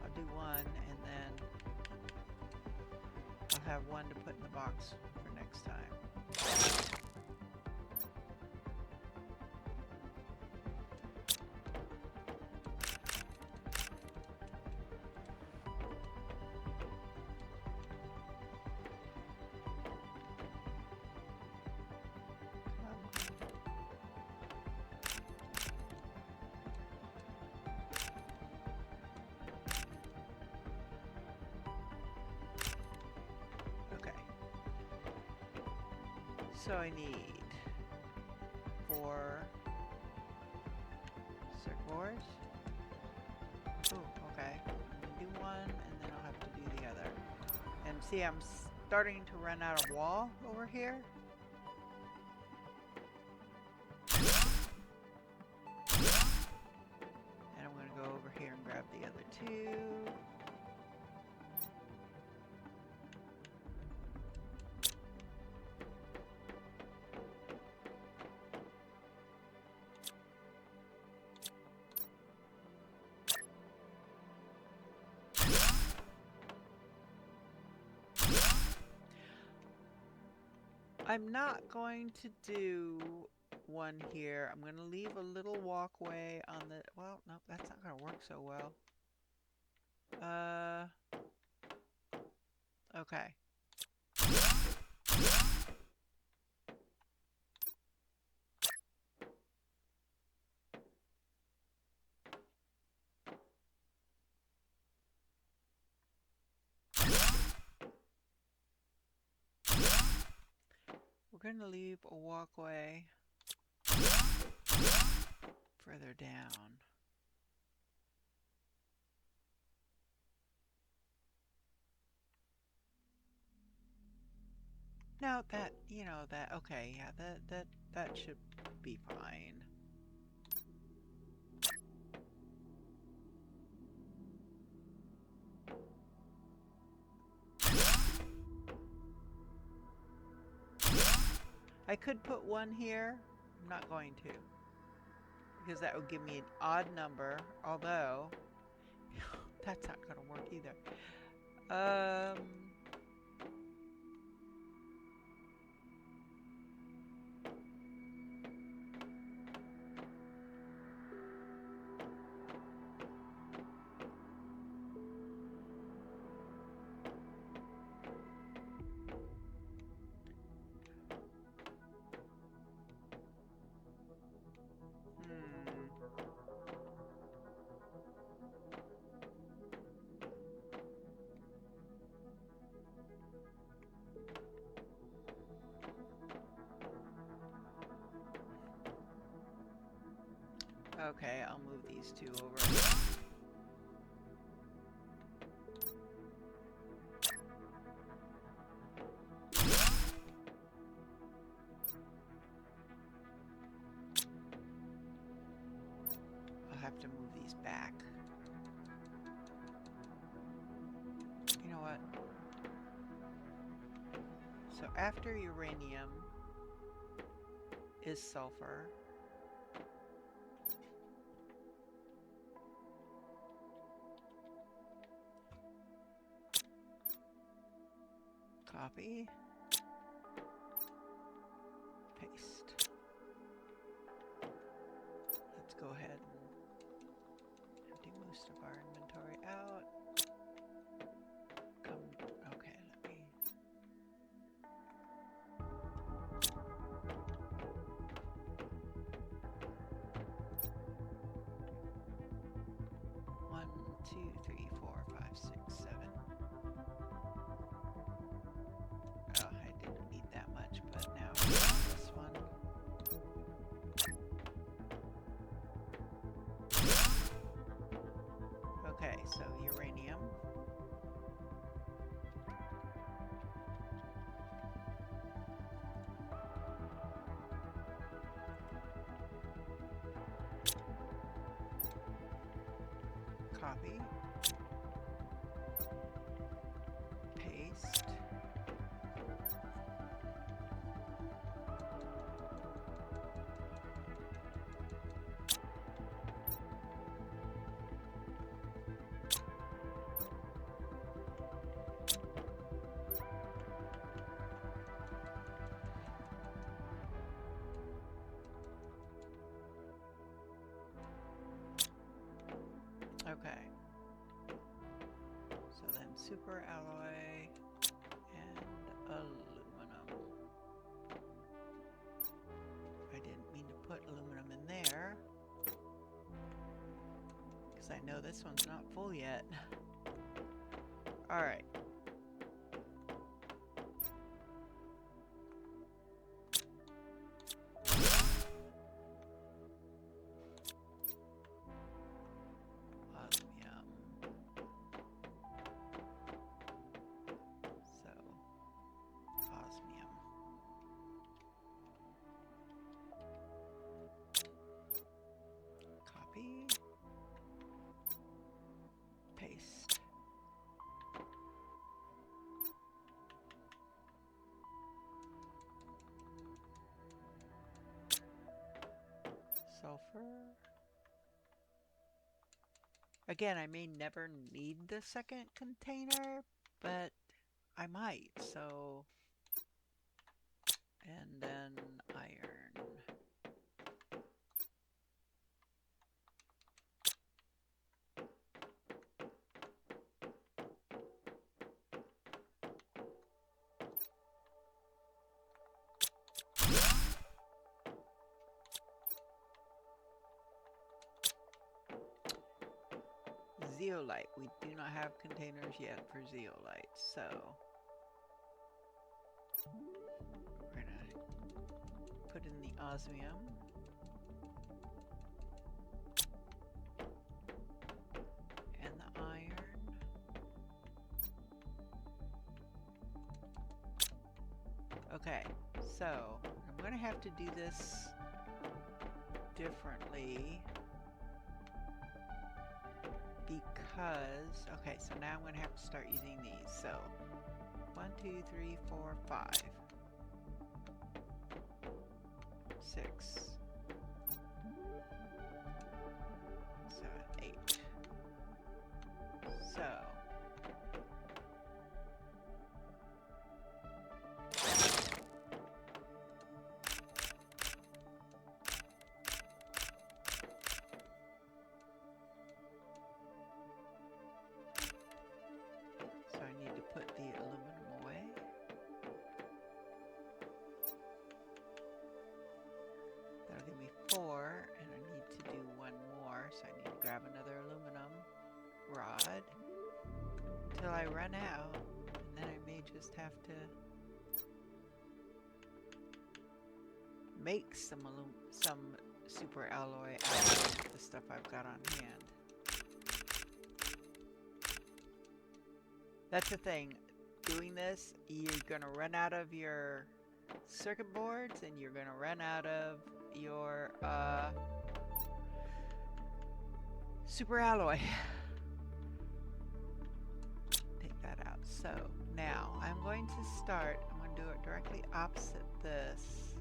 I'll do 1 and then I'll have 1 to put in the box for next time. So I need 4 circuit boards. Oh, okay. Do 1 and then I'll have to do the other. And see, I'm starting to run out of wall over here. And I'm going to go over here and grab the other 2. I'm not going to do 1 here. I'm going to leave a little walkway on the... Well, no, that's not going to work so well. Okay. We're going to leave a walkway further down. No, that, you know, that, okay, yeah, that should be fine. I could put 1 here. I'm not going to, because that would give me an odd number, although that's not going to work either. Okay, I'll move these 2 over. I'll have to move these back. You know what? So after uranium is sulfur. Copy. Paste. Let's go ahead and empty most of our inventory out. Okay, let me... One, 2, 3, 4, 5, 6, 7. super alloy and aluminum. I didn't mean to put aluminum in there because I know this one's not full yet. All right. Paste. Sulfur. Again, I may never need the second container, but I might, so... And then iron. Zeolite. We do not have containers yet for zeolite, so we're gonna put in the osmium. And the iron. Okay, so I'm gonna have to do this differently. Because, okay, so now I'm going to have to start using these. So, 1, 2, 3, 4, 5, 6, 7, 8. So, I need to put the aluminum away. That'll give me 4, and I need to do one more, so I need to grab another aluminum rod until I run out, and then I may just have to make some super alloy out of the stuff I've got on hand. That's the thing. Doing this, you're gonna run out of your circuit boards, and you're gonna run out of your super alloy. Take that out. So now I'm going to start. I'm going to do it directly opposite this.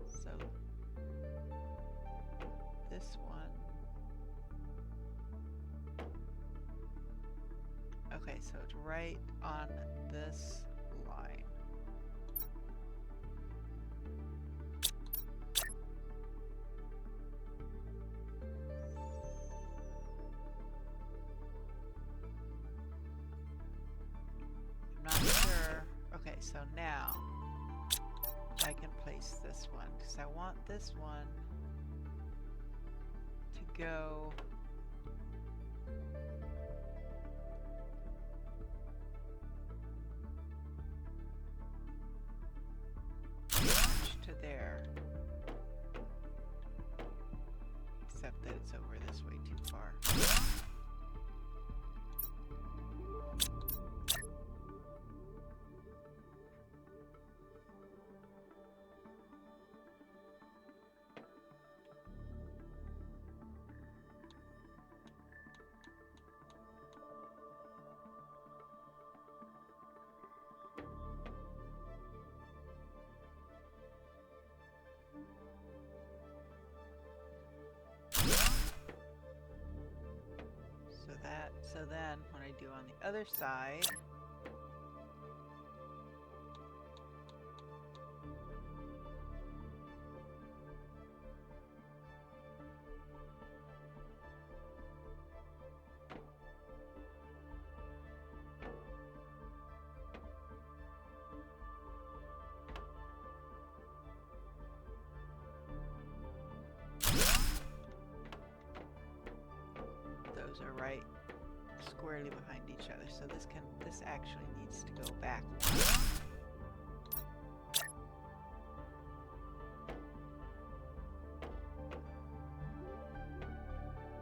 So this one. Okay, so it's right on this line. I'm not sure. Okay, so now I can place this one because I want this one to go to there, except that it's over this way too far. So then when I do on the other side, those are right squarely behind each other. So this actually needs to go back one.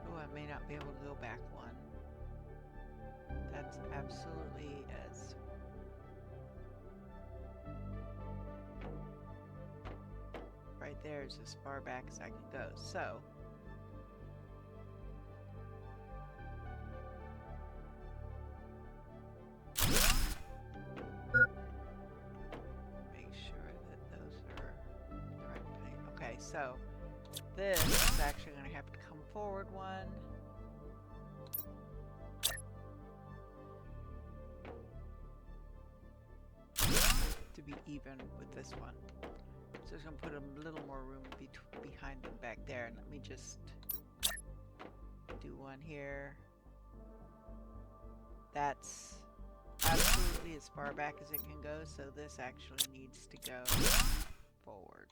Oh, I may not be able to go back one. That's absolutely as right there is as far back as I can go. So make sure that those are the right place. Okay, so this is actually going to have to come forward one. To be even with this one. So it's going to put a little more room behind them back there. And let me just do one here. That's absolutely as far back as it can go. So this actually needs to go forward.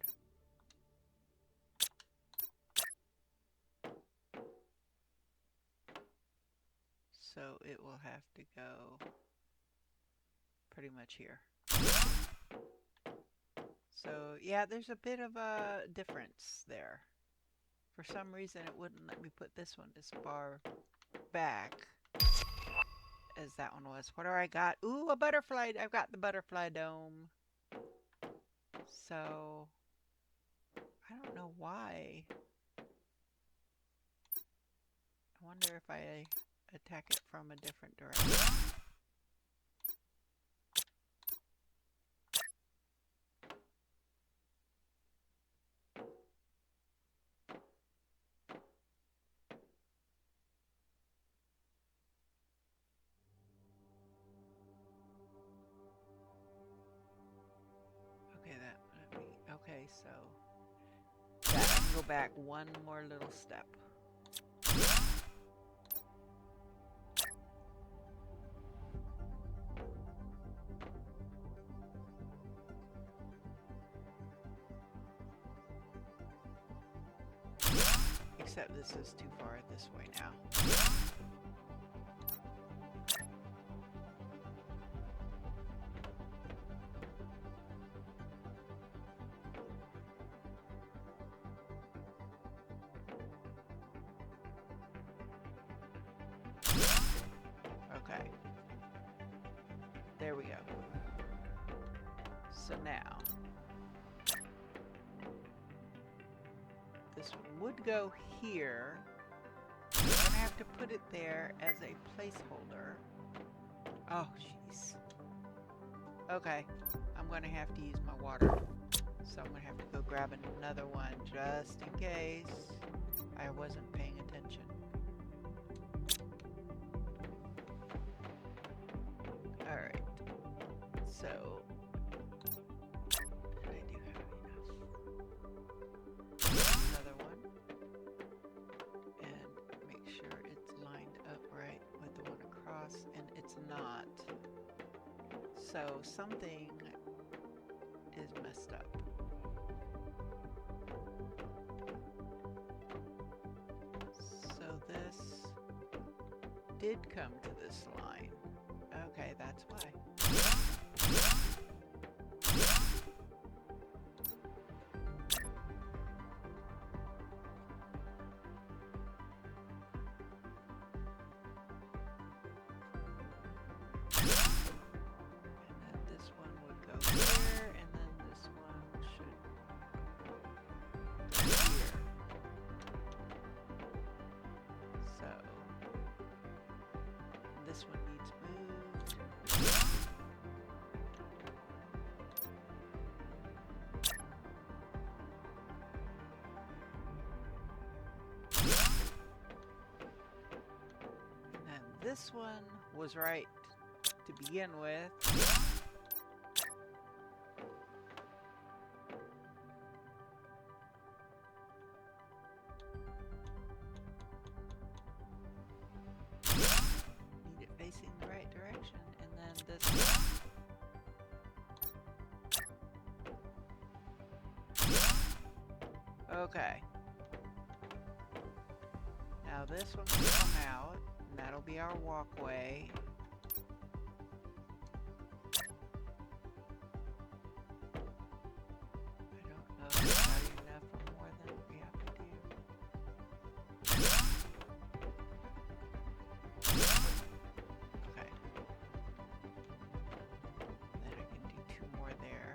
So it will have to go pretty much here. So yeah, there's a bit of a difference there. For some reason it wouldn't let me put this one as far back as that one was. What do I got? Ooh, a butterfly. I've got the butterfly dome. So I don't know why. I wonder if I attack it from a different direction. Okay, so yeah, I can go back one more little step. Except this is too far this way now. Okay. There we go. So now, this would go here. I'm going to have to put it there as a placeholder. Oh, jeez. Okay. I'm going to have to use my water. So I'm going to have to go grab another one just in case I wasn't paying attention. Alright. So, I do have enough. Another one. And make sure it's lined up right with the one across, and it's not. So something is messed up. So this did come to this line. Okay, that's why. Here, and then this one should go here. So this one needs moved. And then this one was right to begin with. Facing the right direction, and then this one. Okay. Now this one can come out. that'll be our walkway. I don't know if that's enough or more than we have to do. Okay. Then I can do 2 more there.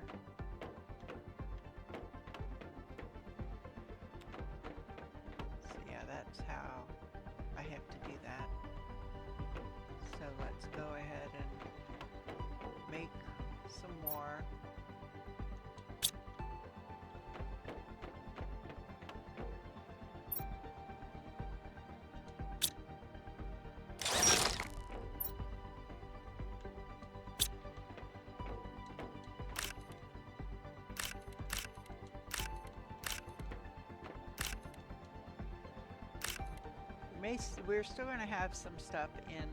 So yeah, that's how I have to do that. So let's go ahead and make some more. We're still going to have some stuff in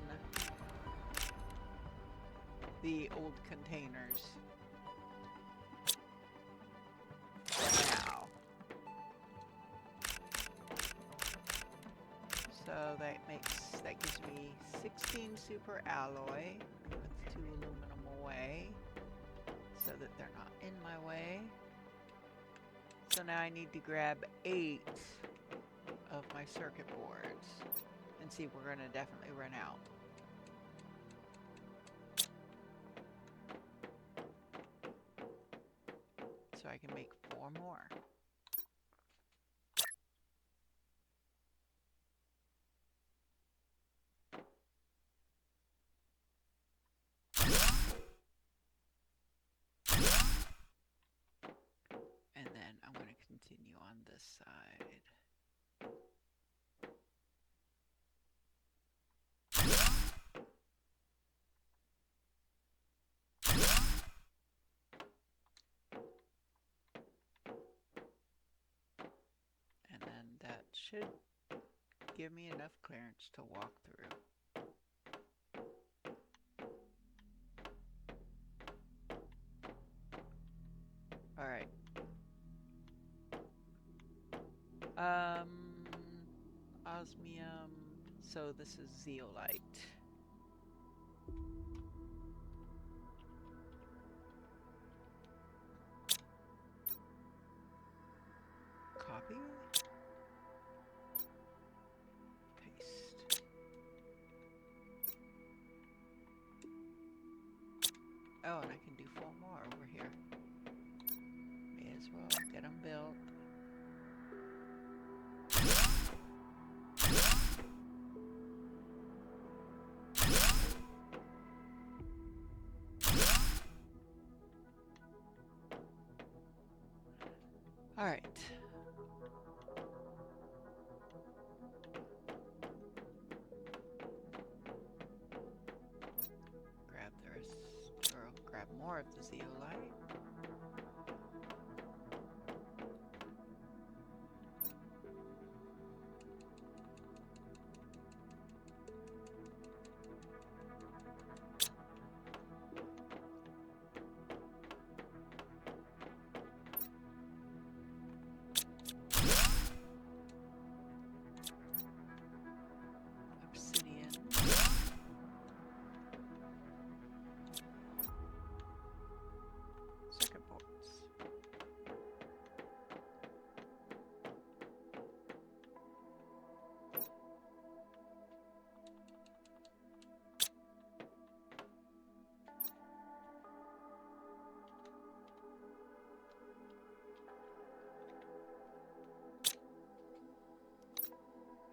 the old containers now. So that gives me 16 super alloy with 2 aluminum away so that they're not in my way. So now I need to grab 8 of my circuit boards and see if we're going to definitely run out. So I can make 4 more. And then I'm going to continue on this side. And then that should give me enough clearance to walk through. All right. Osmium. So this is zeolite. Copy. Paste. Oh, and I can do 4 more over here. May as well get them built. All right. Grab the rest, or grab more of the zeolite.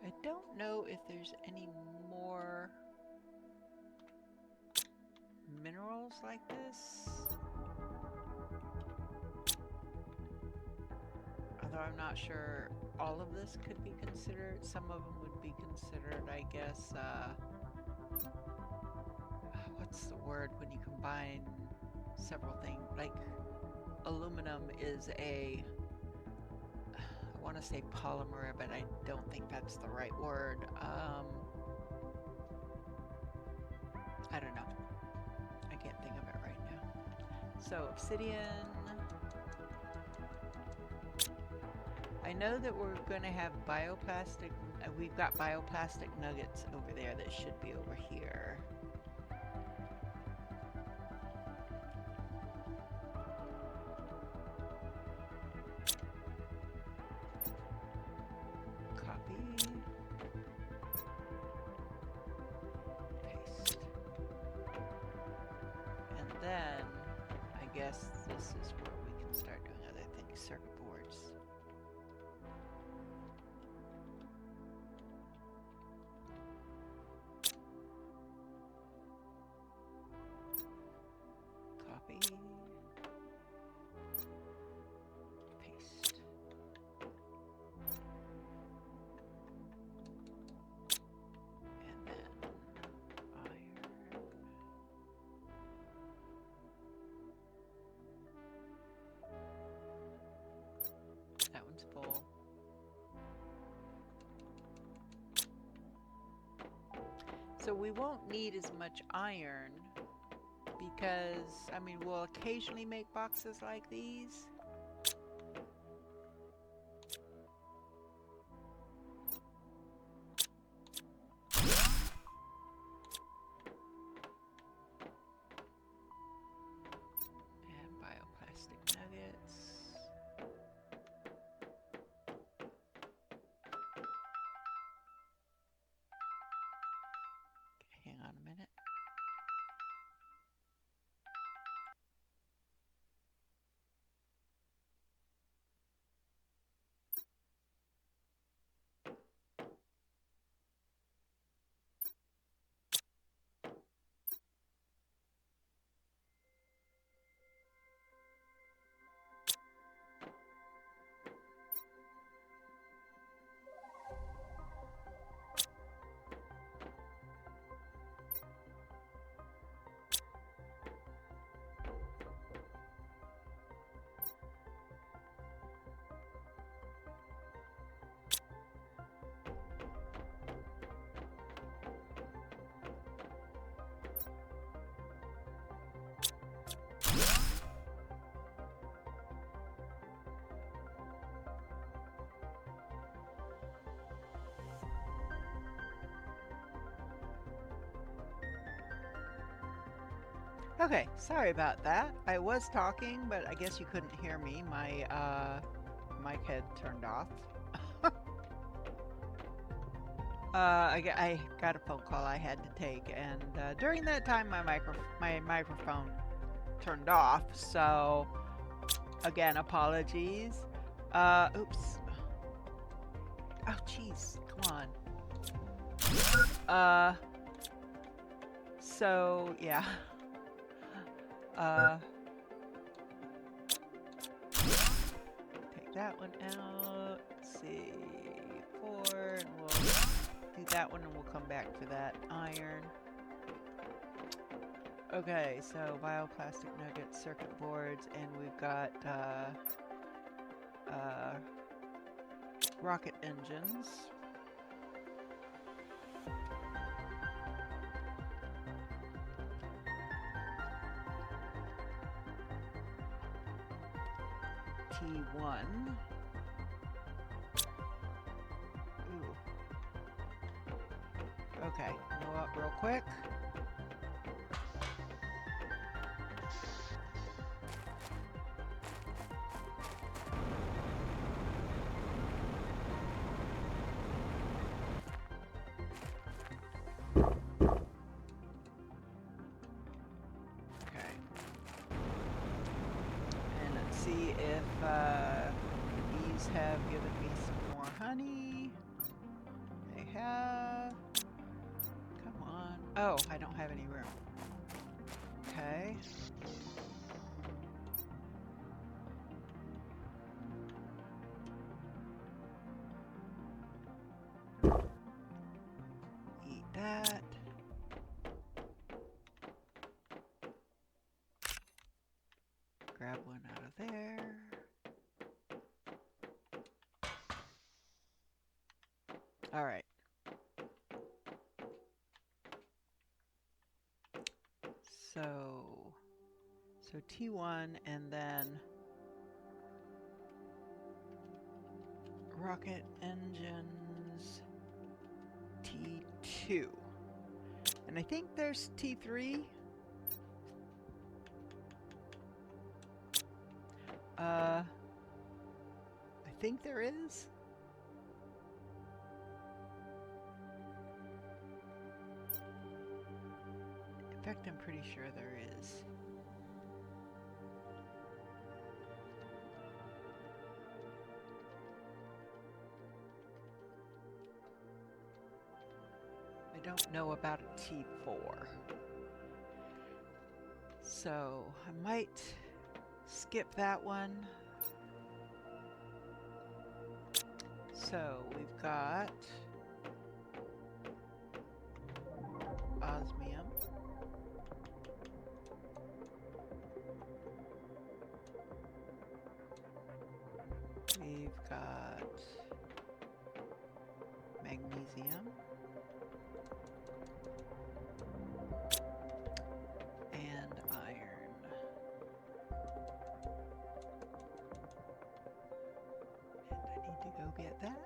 I don't know if there's any more minerals like this. Although I'm not sure all of this could be considered. Some of them would be considered, I guess, what's the word when you combine several things? Like aluminum is a, I want to say polymer, but I don't think that's the right word. I don't know. I can't think of it right now. So obsidian. I know that we're going to have bioplastic. We've got bioplastic nuggets over there that should be over here. Copy. Paste. And then, I guess this is where we can start doing other things. Circuit boards. Copy. Paste. And then iron. That one's full. So we won't need as much iron because, I mean, we'll occasionally make boxes like these. And bioplastic nuggets. Okay, hang on a minute. Okay, sorry about that. I was talking, but I guess you couldn't hear me. My mic had turned off. I got a phone call I had to take, and during that time, my microphone turned off. So, again, apologies. Oops. Oh, jeez, come on. So yeah. Take that one out. Let's see, 4, and we'll do that one, and we'll come back to that iron. Okay, so bioplastic nuggets, circuit boards, and we've got rocket engines. T1. Ooh. Okay, go up real quick. Okay. And let's see if bees have given me some more honey. They have. Come on. Oh, I don't have any room. Okay. Eat that. Grab one out of there. All right. So T1, and then rocket engines T2. And I think there's T3. I think there is. In fact, I'm pretty sure there is. I don't know about a T4. So I might skip that one. So we've got osmium. We've got magnesium. And iron. And I need to go get that.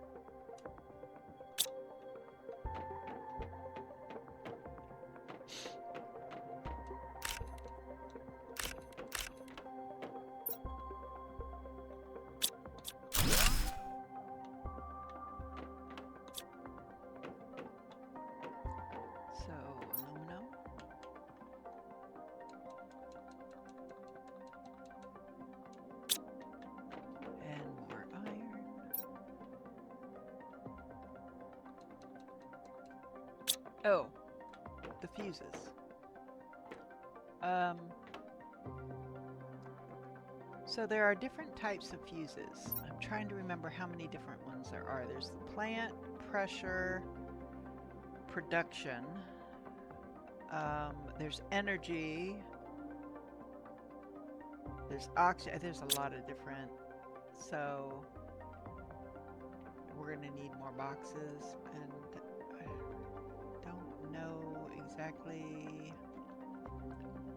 So, aluminum. And more iron. Oh, the fuses. So there are different types of fuses. I'm trying to remember how many different ones there are. There's the plant, pressure, production. There's energy. There's oxygen. There's a lot of different. So we're going to need more boxes, and I don't know exactly.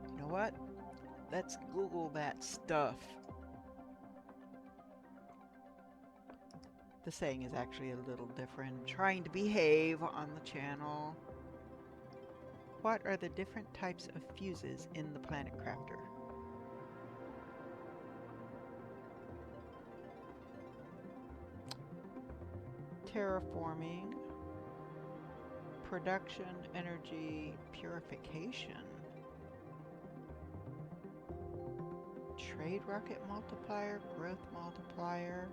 You know what? Let's Google that stuff. The saying is actually a little different. I'm trying to behave on the channel. What are the different types of fuses in the Planet Crafter? Terraforming, production, energy, purification, trade rocket multiplier, growth multiplier.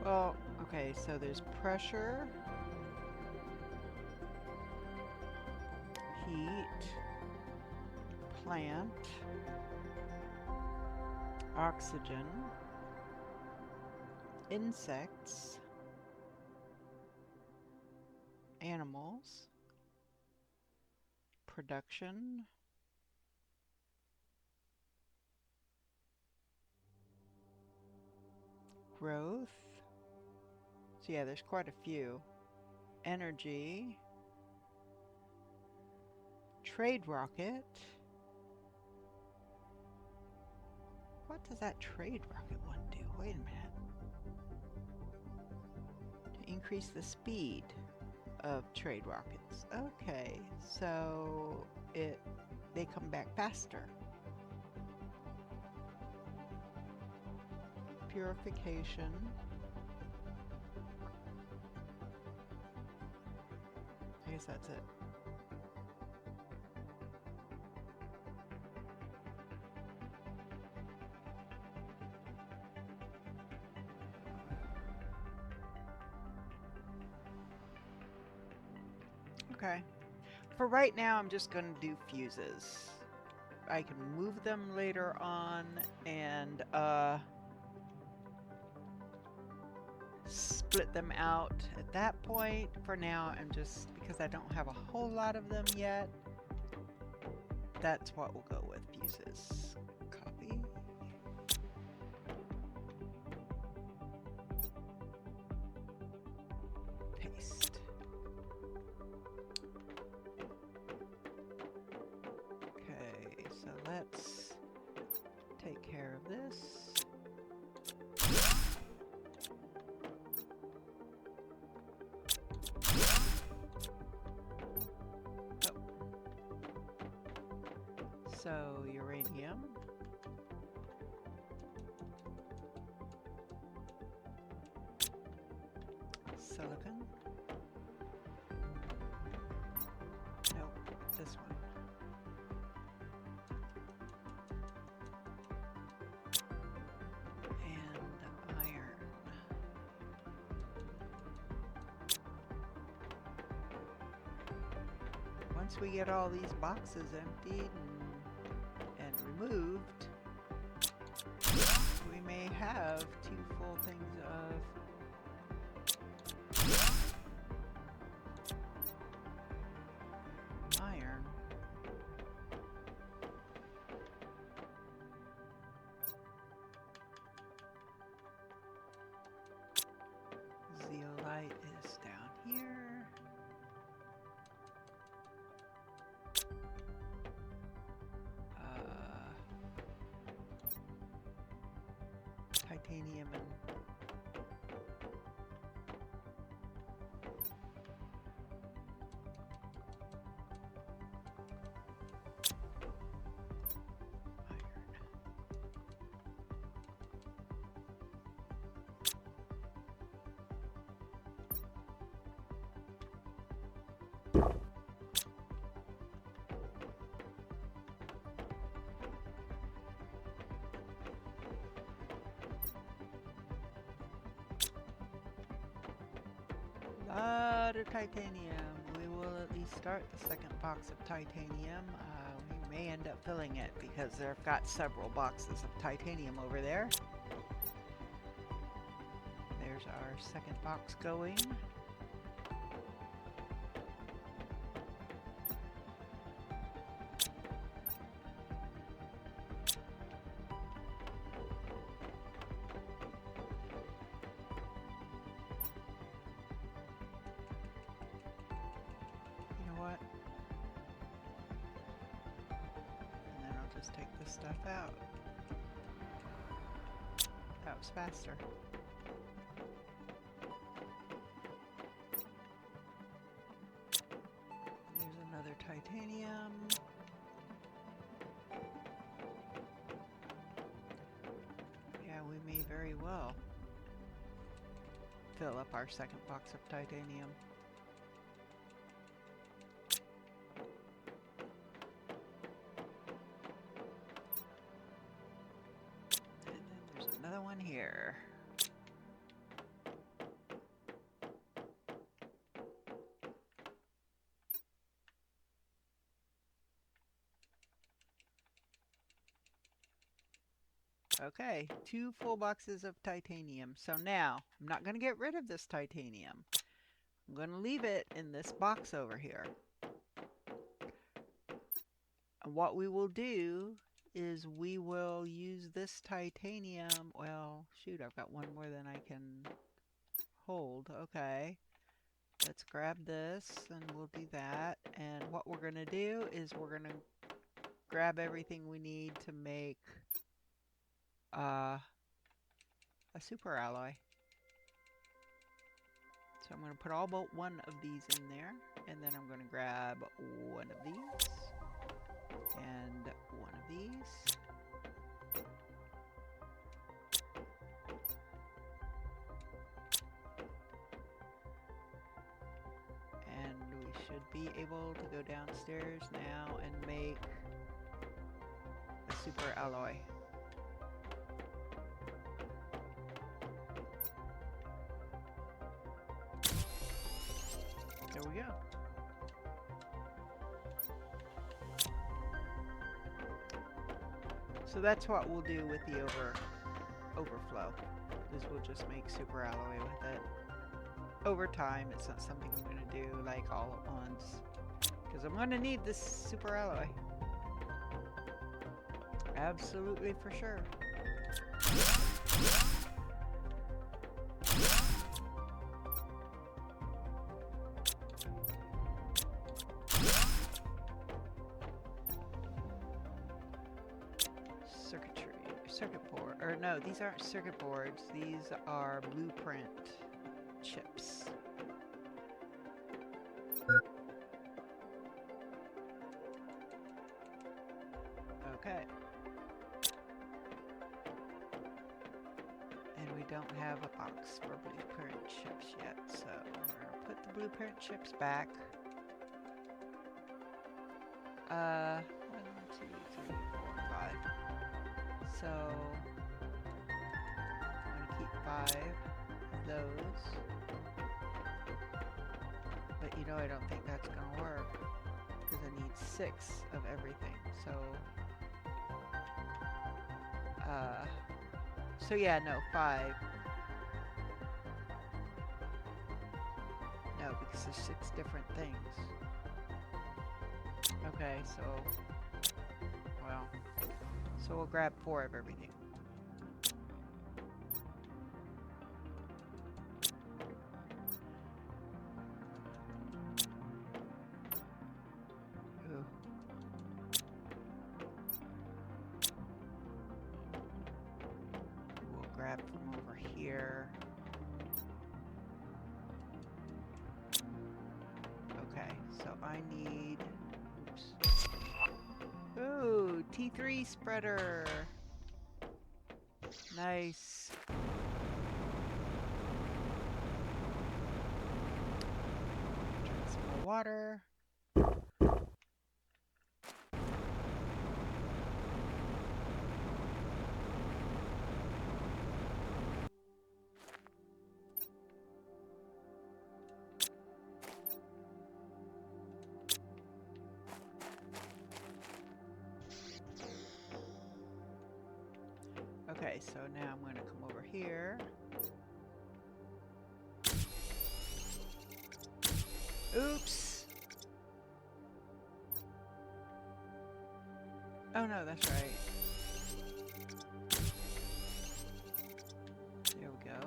Well, okay, so there's pressure, heat, plant, oxygen, insects, animals, production, growth. So yeah, there's quite a few. Energy, trade rocket. What does that trade rocket one do? Wait a minute. To increase the speed of trade rockets. Okay, so they come back faster. Purification. I guess that's it. Okay. For right now, I'm just going to do fuses. I can move them later on and split them out at that point. For now, I'm just, because I don't have a whole lot of them yet, that's what we'll go with, fuses. Copy. Paste. Okay, so let's take care of this. So uranium. Silicon. Nope, this one. And iron. Once we get all these boxes emptied and removed, we may have 2 full things of iron. Zeolite is down here. Titanium and lot of titanium. We will at least start the second box of titanium. We may end up filling it because they've got several boxes of titanium over there. There's our second box going. Take this stuff out. That was faster. There's another titanium. Yeah, we may very well fill up our second box of titanium. Another one here. Okay, 2 full boxes of titanium. So now, I'm not going to get rid of this titanium. I'm going to leave it in this box over here. And what we will do is we will use this titanium. Well, shoot, I've got one more than I can hold. Okay, let's grab this and we'll do that. And what we're going to do is we're going to grab everything we need to make a super alloy. So I'm going to put all but one of these in there, and then I'm going to grab one of these and one of these. And we should be able to go downstairs now and make a super alloy. There we go. So that's what we'll do with the overflow, is we'll just make super alloy with it. Over time, it's not something I'm going to do like all at once, because I'm going to need this super alloy. Absolutely, for sure. Circuit board, or no, these aren't circuit boards, these are blueprint chips. Okay. And we don't have a box for blueprint chips yet, so we're gonna put the blueprint chips back. 1, 2, 3, 4, 5. So I'm gonna keep 5 of those. But you know, I don't think that's gonna work because I need 6 of everything. So yeah, no, 5. No, because there's 6 different things. Okay, so well, so we'll grab 4 of everything. Ooh. We'll grab from over here. Okay, so I need, oops. Ooh, T3 spreader. Nice. Drink some more water. Okay, so now I'm going to come over here. Oops. Oh no, that's right. There we go.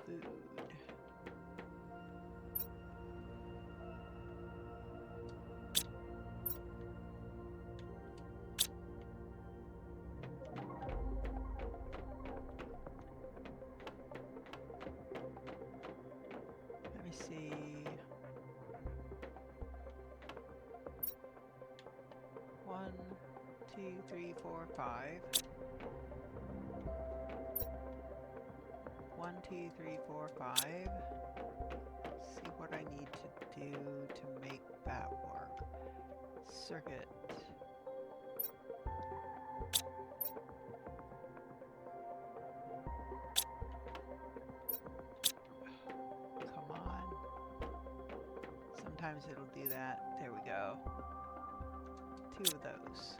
Food. Let me see. One, 2, 3, 4, 5. 1, 2, 3, 4, 5. See what I need to do to make that work. Circuit. Come on. Sometimes it'll do that. There we go. 2 of those.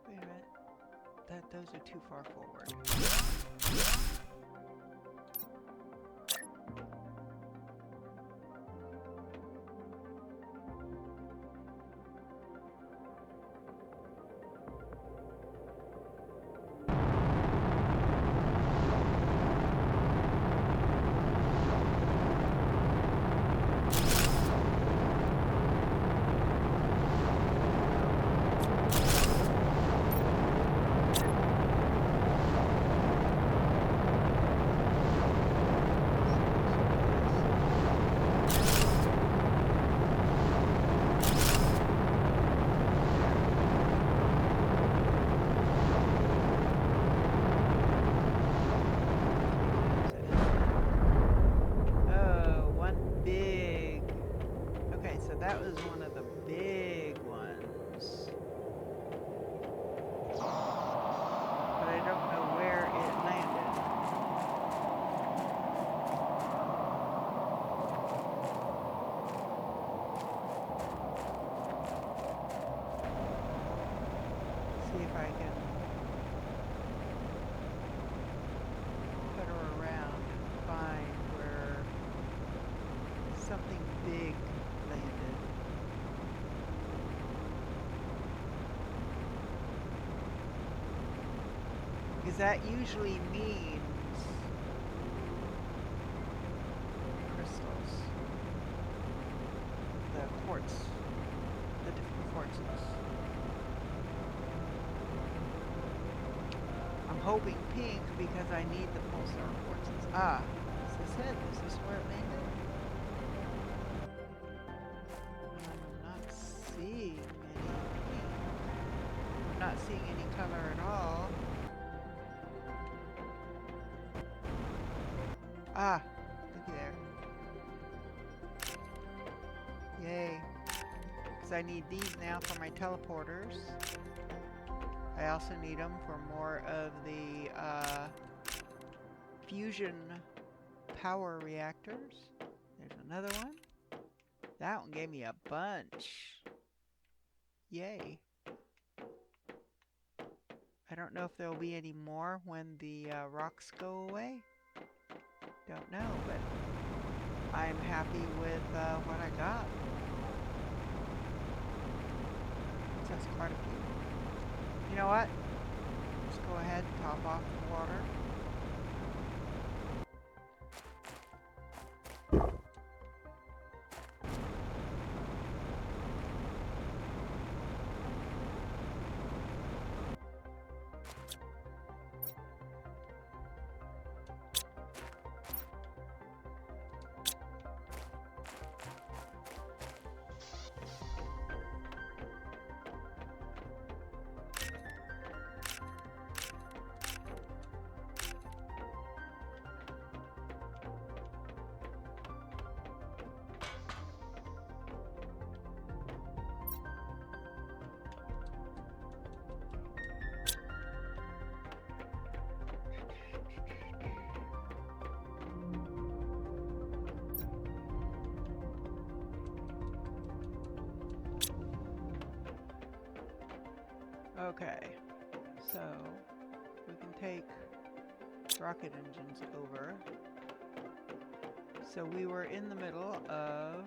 Wait a minute. Those are too far forward. I can put her around and find where something big landed. Because that usually means crystals. The quartz. The different quartzes. I'm hoping pink because I need the pulsar quartzes. Ah, is this it? Is this where it landed? I'm not seeing any pink. I'm not seeing any color at all. Ah, looky there. Yay. Because I need these now for my teleporters. I also need them for more of the fusion power reactors. There's another one. That one gave me a bunch. Yay. I don't know if there will be any more when the rocks go away. Don't know, but I'm happy with what I got. That's quite a few. You know what? Let's go ahead and top off the water. Okay, so we can take rocket engines over. So we were in the middle of,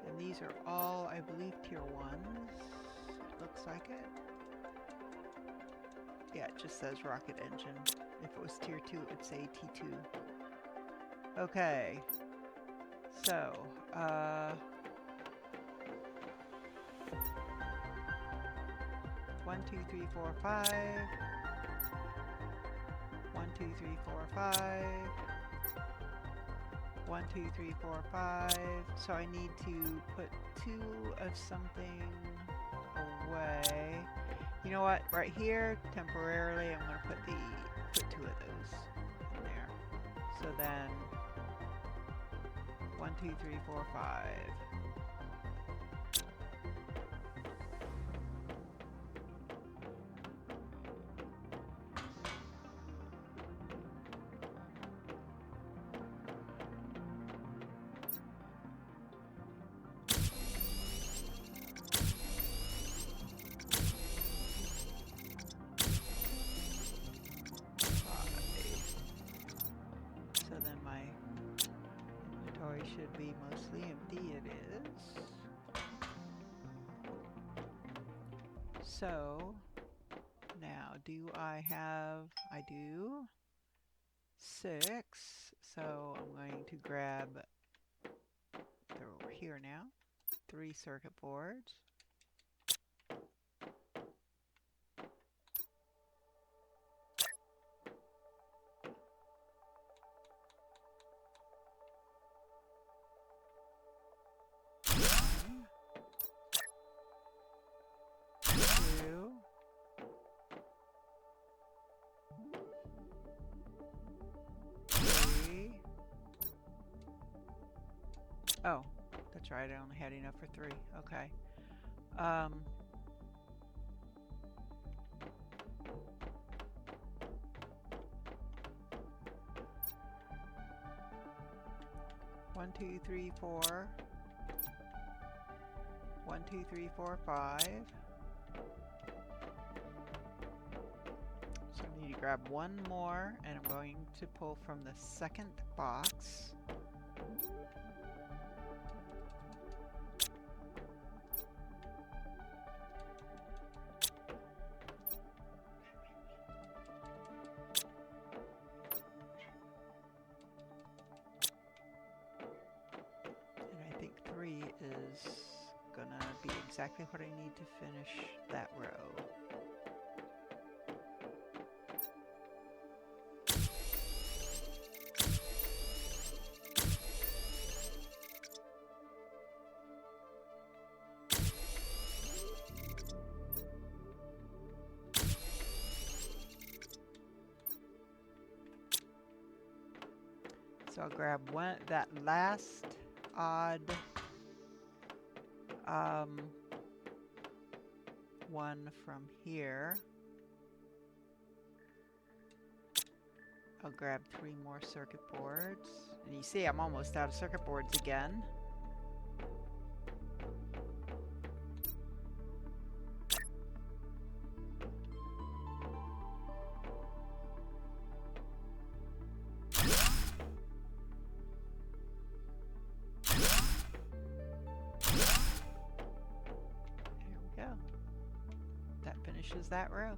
and these are all, I believe, tier 1s. Looks like it. Yeah, it just says rocket engine. If it was tier 2, it would say T2. Okay, so, 1, 2, 3, 4, 5. 1, 2, 3, 4, 5. 1, 2, 3, 4, 5. So I need to put 2 of something away. You know what? Right here, temporarily, I'm going to put 2 of those in there. So then 1, 2, 3, 4, 5. Should be mostly empty. It is. So now do I have, I do 6, so I'm going to grab, they're over here now, 3 circuit boards. Oh, that's right, I only had enough for 3. Okay. 1, 2, 3, 4. 1, 2, 3, 4, 5. grab one more, and I'm going to pull from the second box. And I think 3 is gonna be exactly what I need to finish that row. So I'll grab that last odd one from here. I'll grab 3 more circuit boards. And you see I'm almost out of circuit boards again. That row.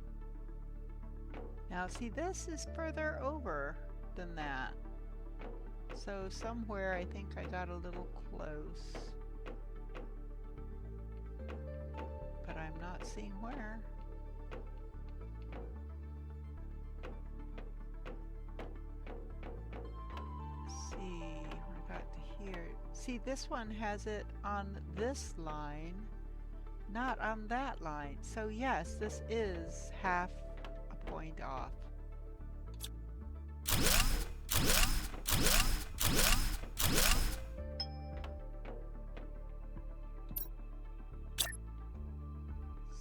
Now see, this is further over than that. So somewhere I think I got a little close. But I'm not seeing where. Let's see, when I got to here. See, this one has it on this line, not on that line. So yes, this is half a point off.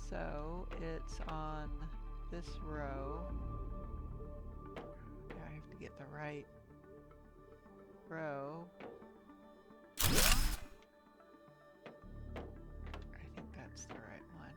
So it's on this row. I have to get the right row. That's the right one.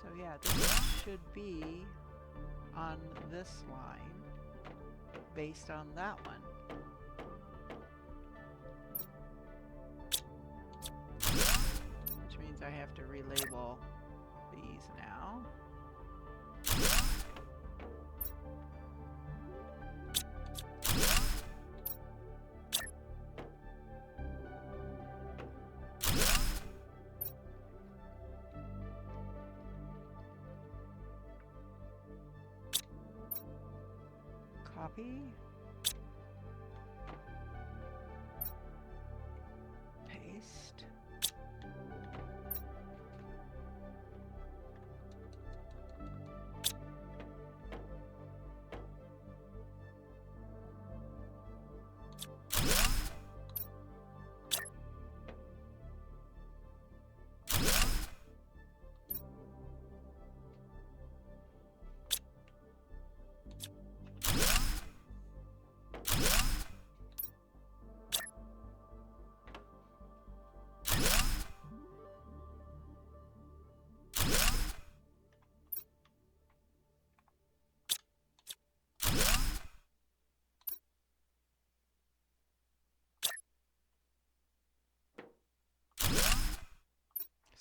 So yeah, this should be on this line based on that one. Which means I have to relabel these now. Copy. Paste.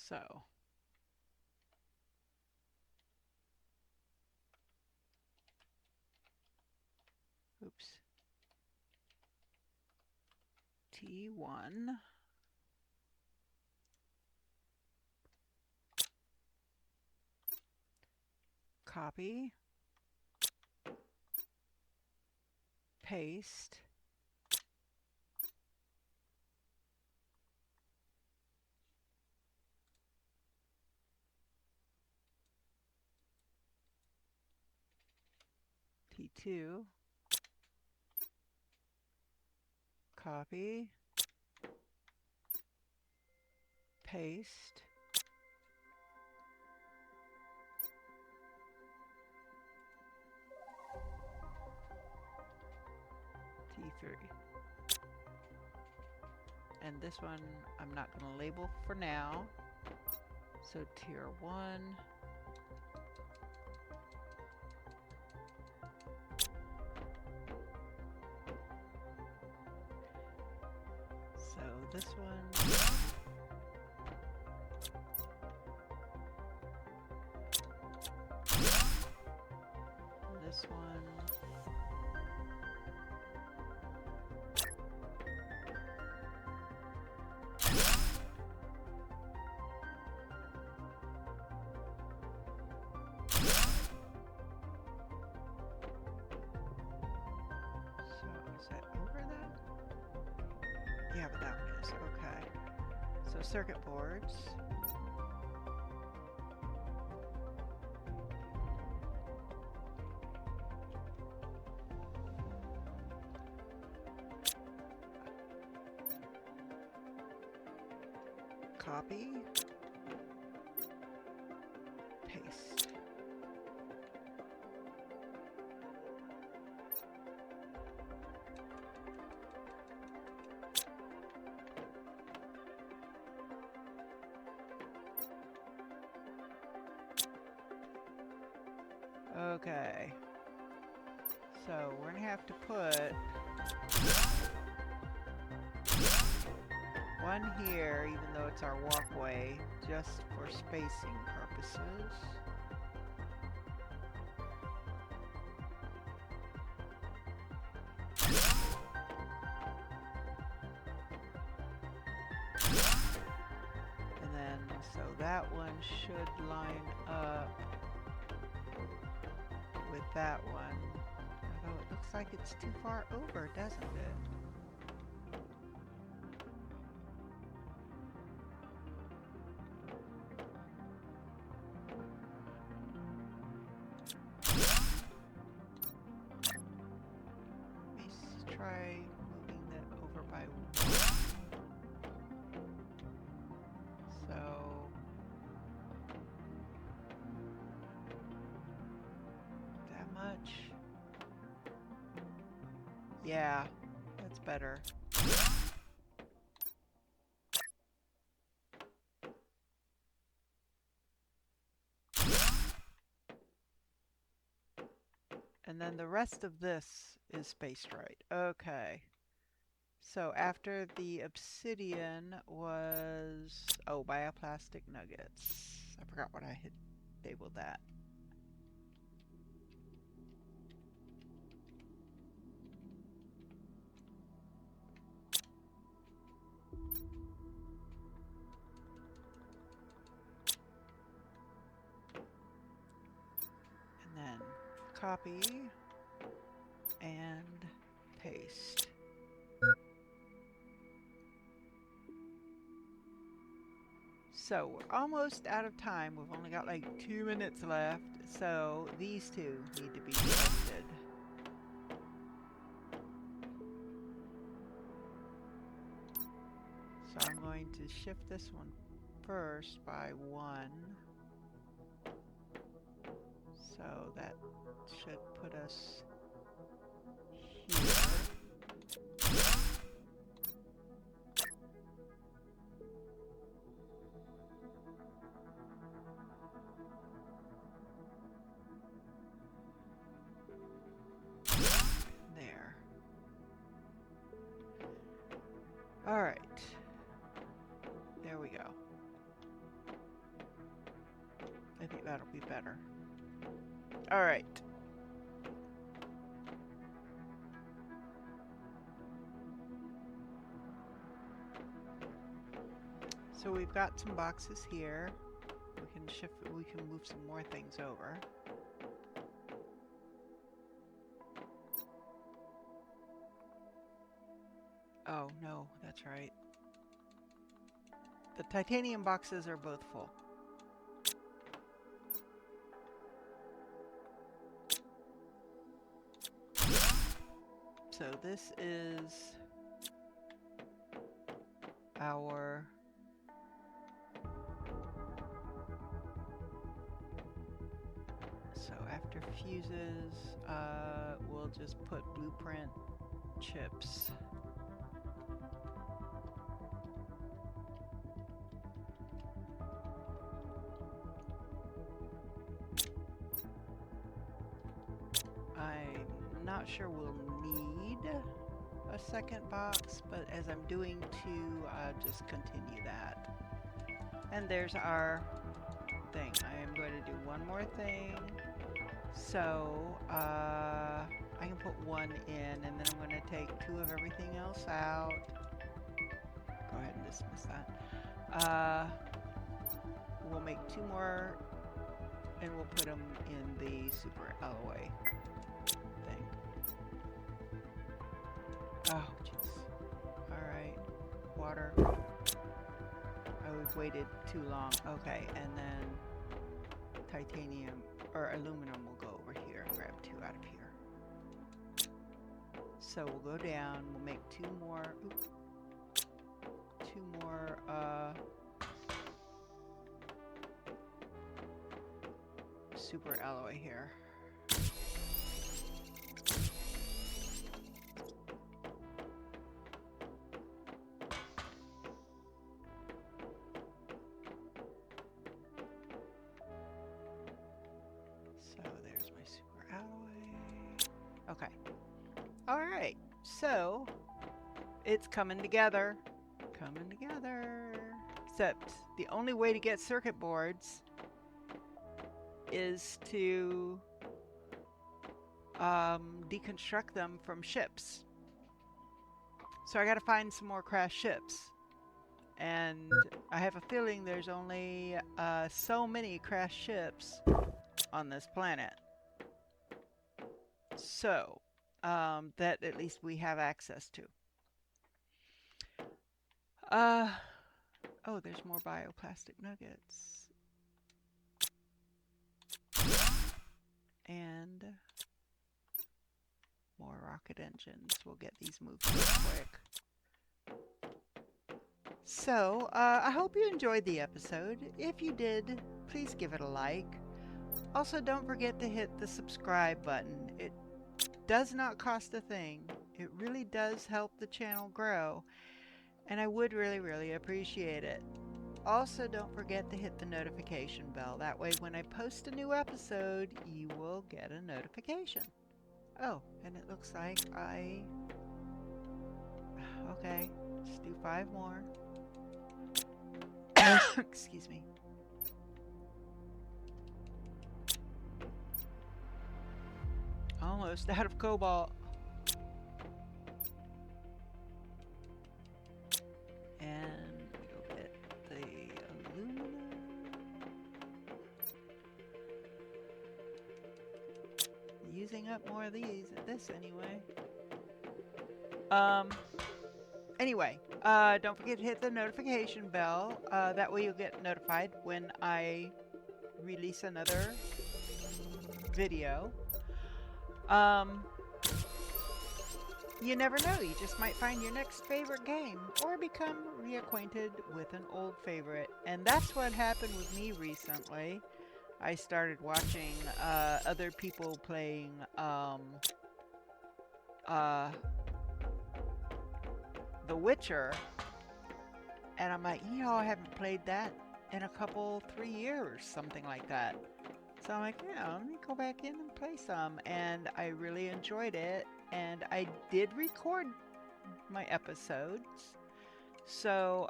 So oops. T1. Copy. Paste. T2. Copy. Paste. T3. And this one I'm not going to label for now. So tier 1. So this one. This one. So is that over then? Yeah, but that one is okay. So circuit boards. Copy. Paste. Okay. So we're gonna have to put one here, even though it's our walkway, just for spacing purposes. And then, so that one should line up with that one. Although it looks like it's too far over, doesn't it? Try moving that over by one. So that much. Yeah, that's better. And then the rest of this is spaced right. Okay. So after the obsidian was, oh, bioplastic nuggets. I forgot what I had labeled that. And then copy and paste. So we're almost out of time. We've only got like 2 minutes left. So these two need to be shifted. So I'm going to shift this one first by 1. So that should put us here. There. All right. There we go. I think that'll be better. All right. So we've got some boxes here. We can move some more things over. Oh, no, that's right. The titanium boxes are both full. So this is our so after fuses, we'll just put blueprint chips. I'm not sure we'll need a second box, but as I'm doing two, I'll just continue that. And there's our thing. I am going to do one more thing. So, I can put one in, and then I'm going to take two of everything else out. Go ahead and dismiss that. We'll make two more, and we'll put them in the super alloy thing. Oh, jeez. Alright. Water. Oh, we've waited too long. Okay, and then titanium, or aluminum will go over here and grab two out of here. So we'll go down, we'll make two more, super alloy here. So there's my super alloy. Okay. All right. So it's coming together. Coming together. Except the only way to get circuit boards is to deconstruct them from ships. So I gotta find some more crashed ships. And I have a feeling there's only so many crashed ships on this planet. So, that at least we have access to. Oh, there's more bioplastic nuggets. And more rocket engines. We'll get these moved real quick. So, I hope you enjoyed the episode. If you did, please give it a like. Also, don't forget to hit the subscribe button. It does not cost a thing. It really does help the channel grow, and I would really appreciate it. Also, don't forget to hit the notification bell. That way, when I post a new episode, you will get a notification. Oh, and it looks like okay, let's do 5 more. Excuse me. Almost out of cobalt. And we'll get the aluminum. Using up more of these at this anyway. Anyway, don't forget to hit the notification bell. That way you'll get notified when I release another video. You never know, you just might find your next favorite game or become reacquainted with an old favorite. And that's what happened with me recently. I started watching other people playing The Witcher, and I'm like, you know, I haven't played that in a couple, 3 years, something like that. So I'm like, yeah, let me go back in and play some, and I really enjoyed it, and I did record my episodes, so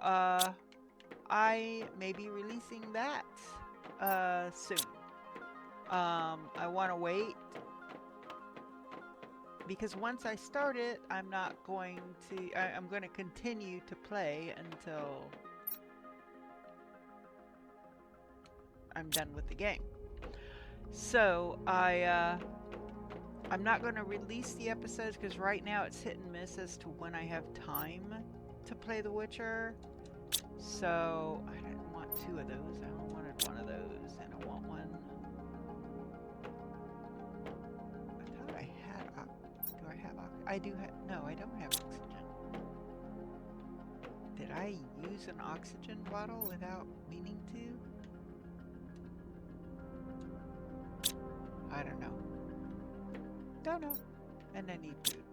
I may be releasing that soon. I want to wait, because once I start it, I'm going to continue to play until I'm done with the game. So I'm not going to release the episodes because right now it's hit and miss as to when I have time to play The Witcher. So I didn't want 2 of those. I wanted 1 of those, and I want 1. I thought I had. Do I have I do have, no, I don't have oxygen. Did I use an oxygen bottle without meaning to? I don't know. Don't know. And I need food.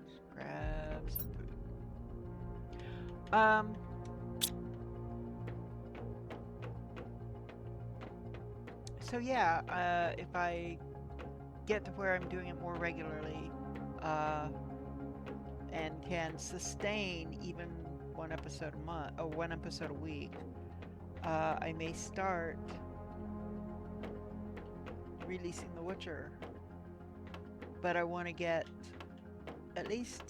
Just grab some food. So yeah, if I get to where I'm doing it more regularly, and can sustain even one episode a month or one episode a week, I may start releasing The Witcher. But I want to get at least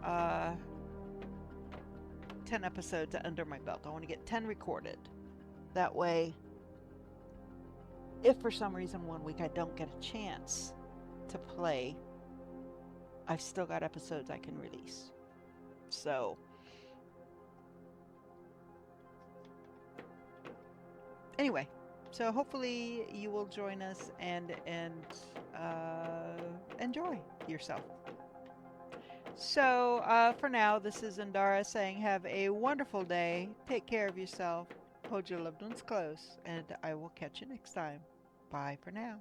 10 episodes under my belt. I want to get 10 recorded. That way, if for some reason one week I don't get a chance to play, I've still got episodes I can release. So, anyway, so hopefully you will join us and enjoy yourself. So, for now, this is Indara saying have a wonderful day. Take care of yourself. Hold your loved ones close, and I will catch you next time. Bye for now.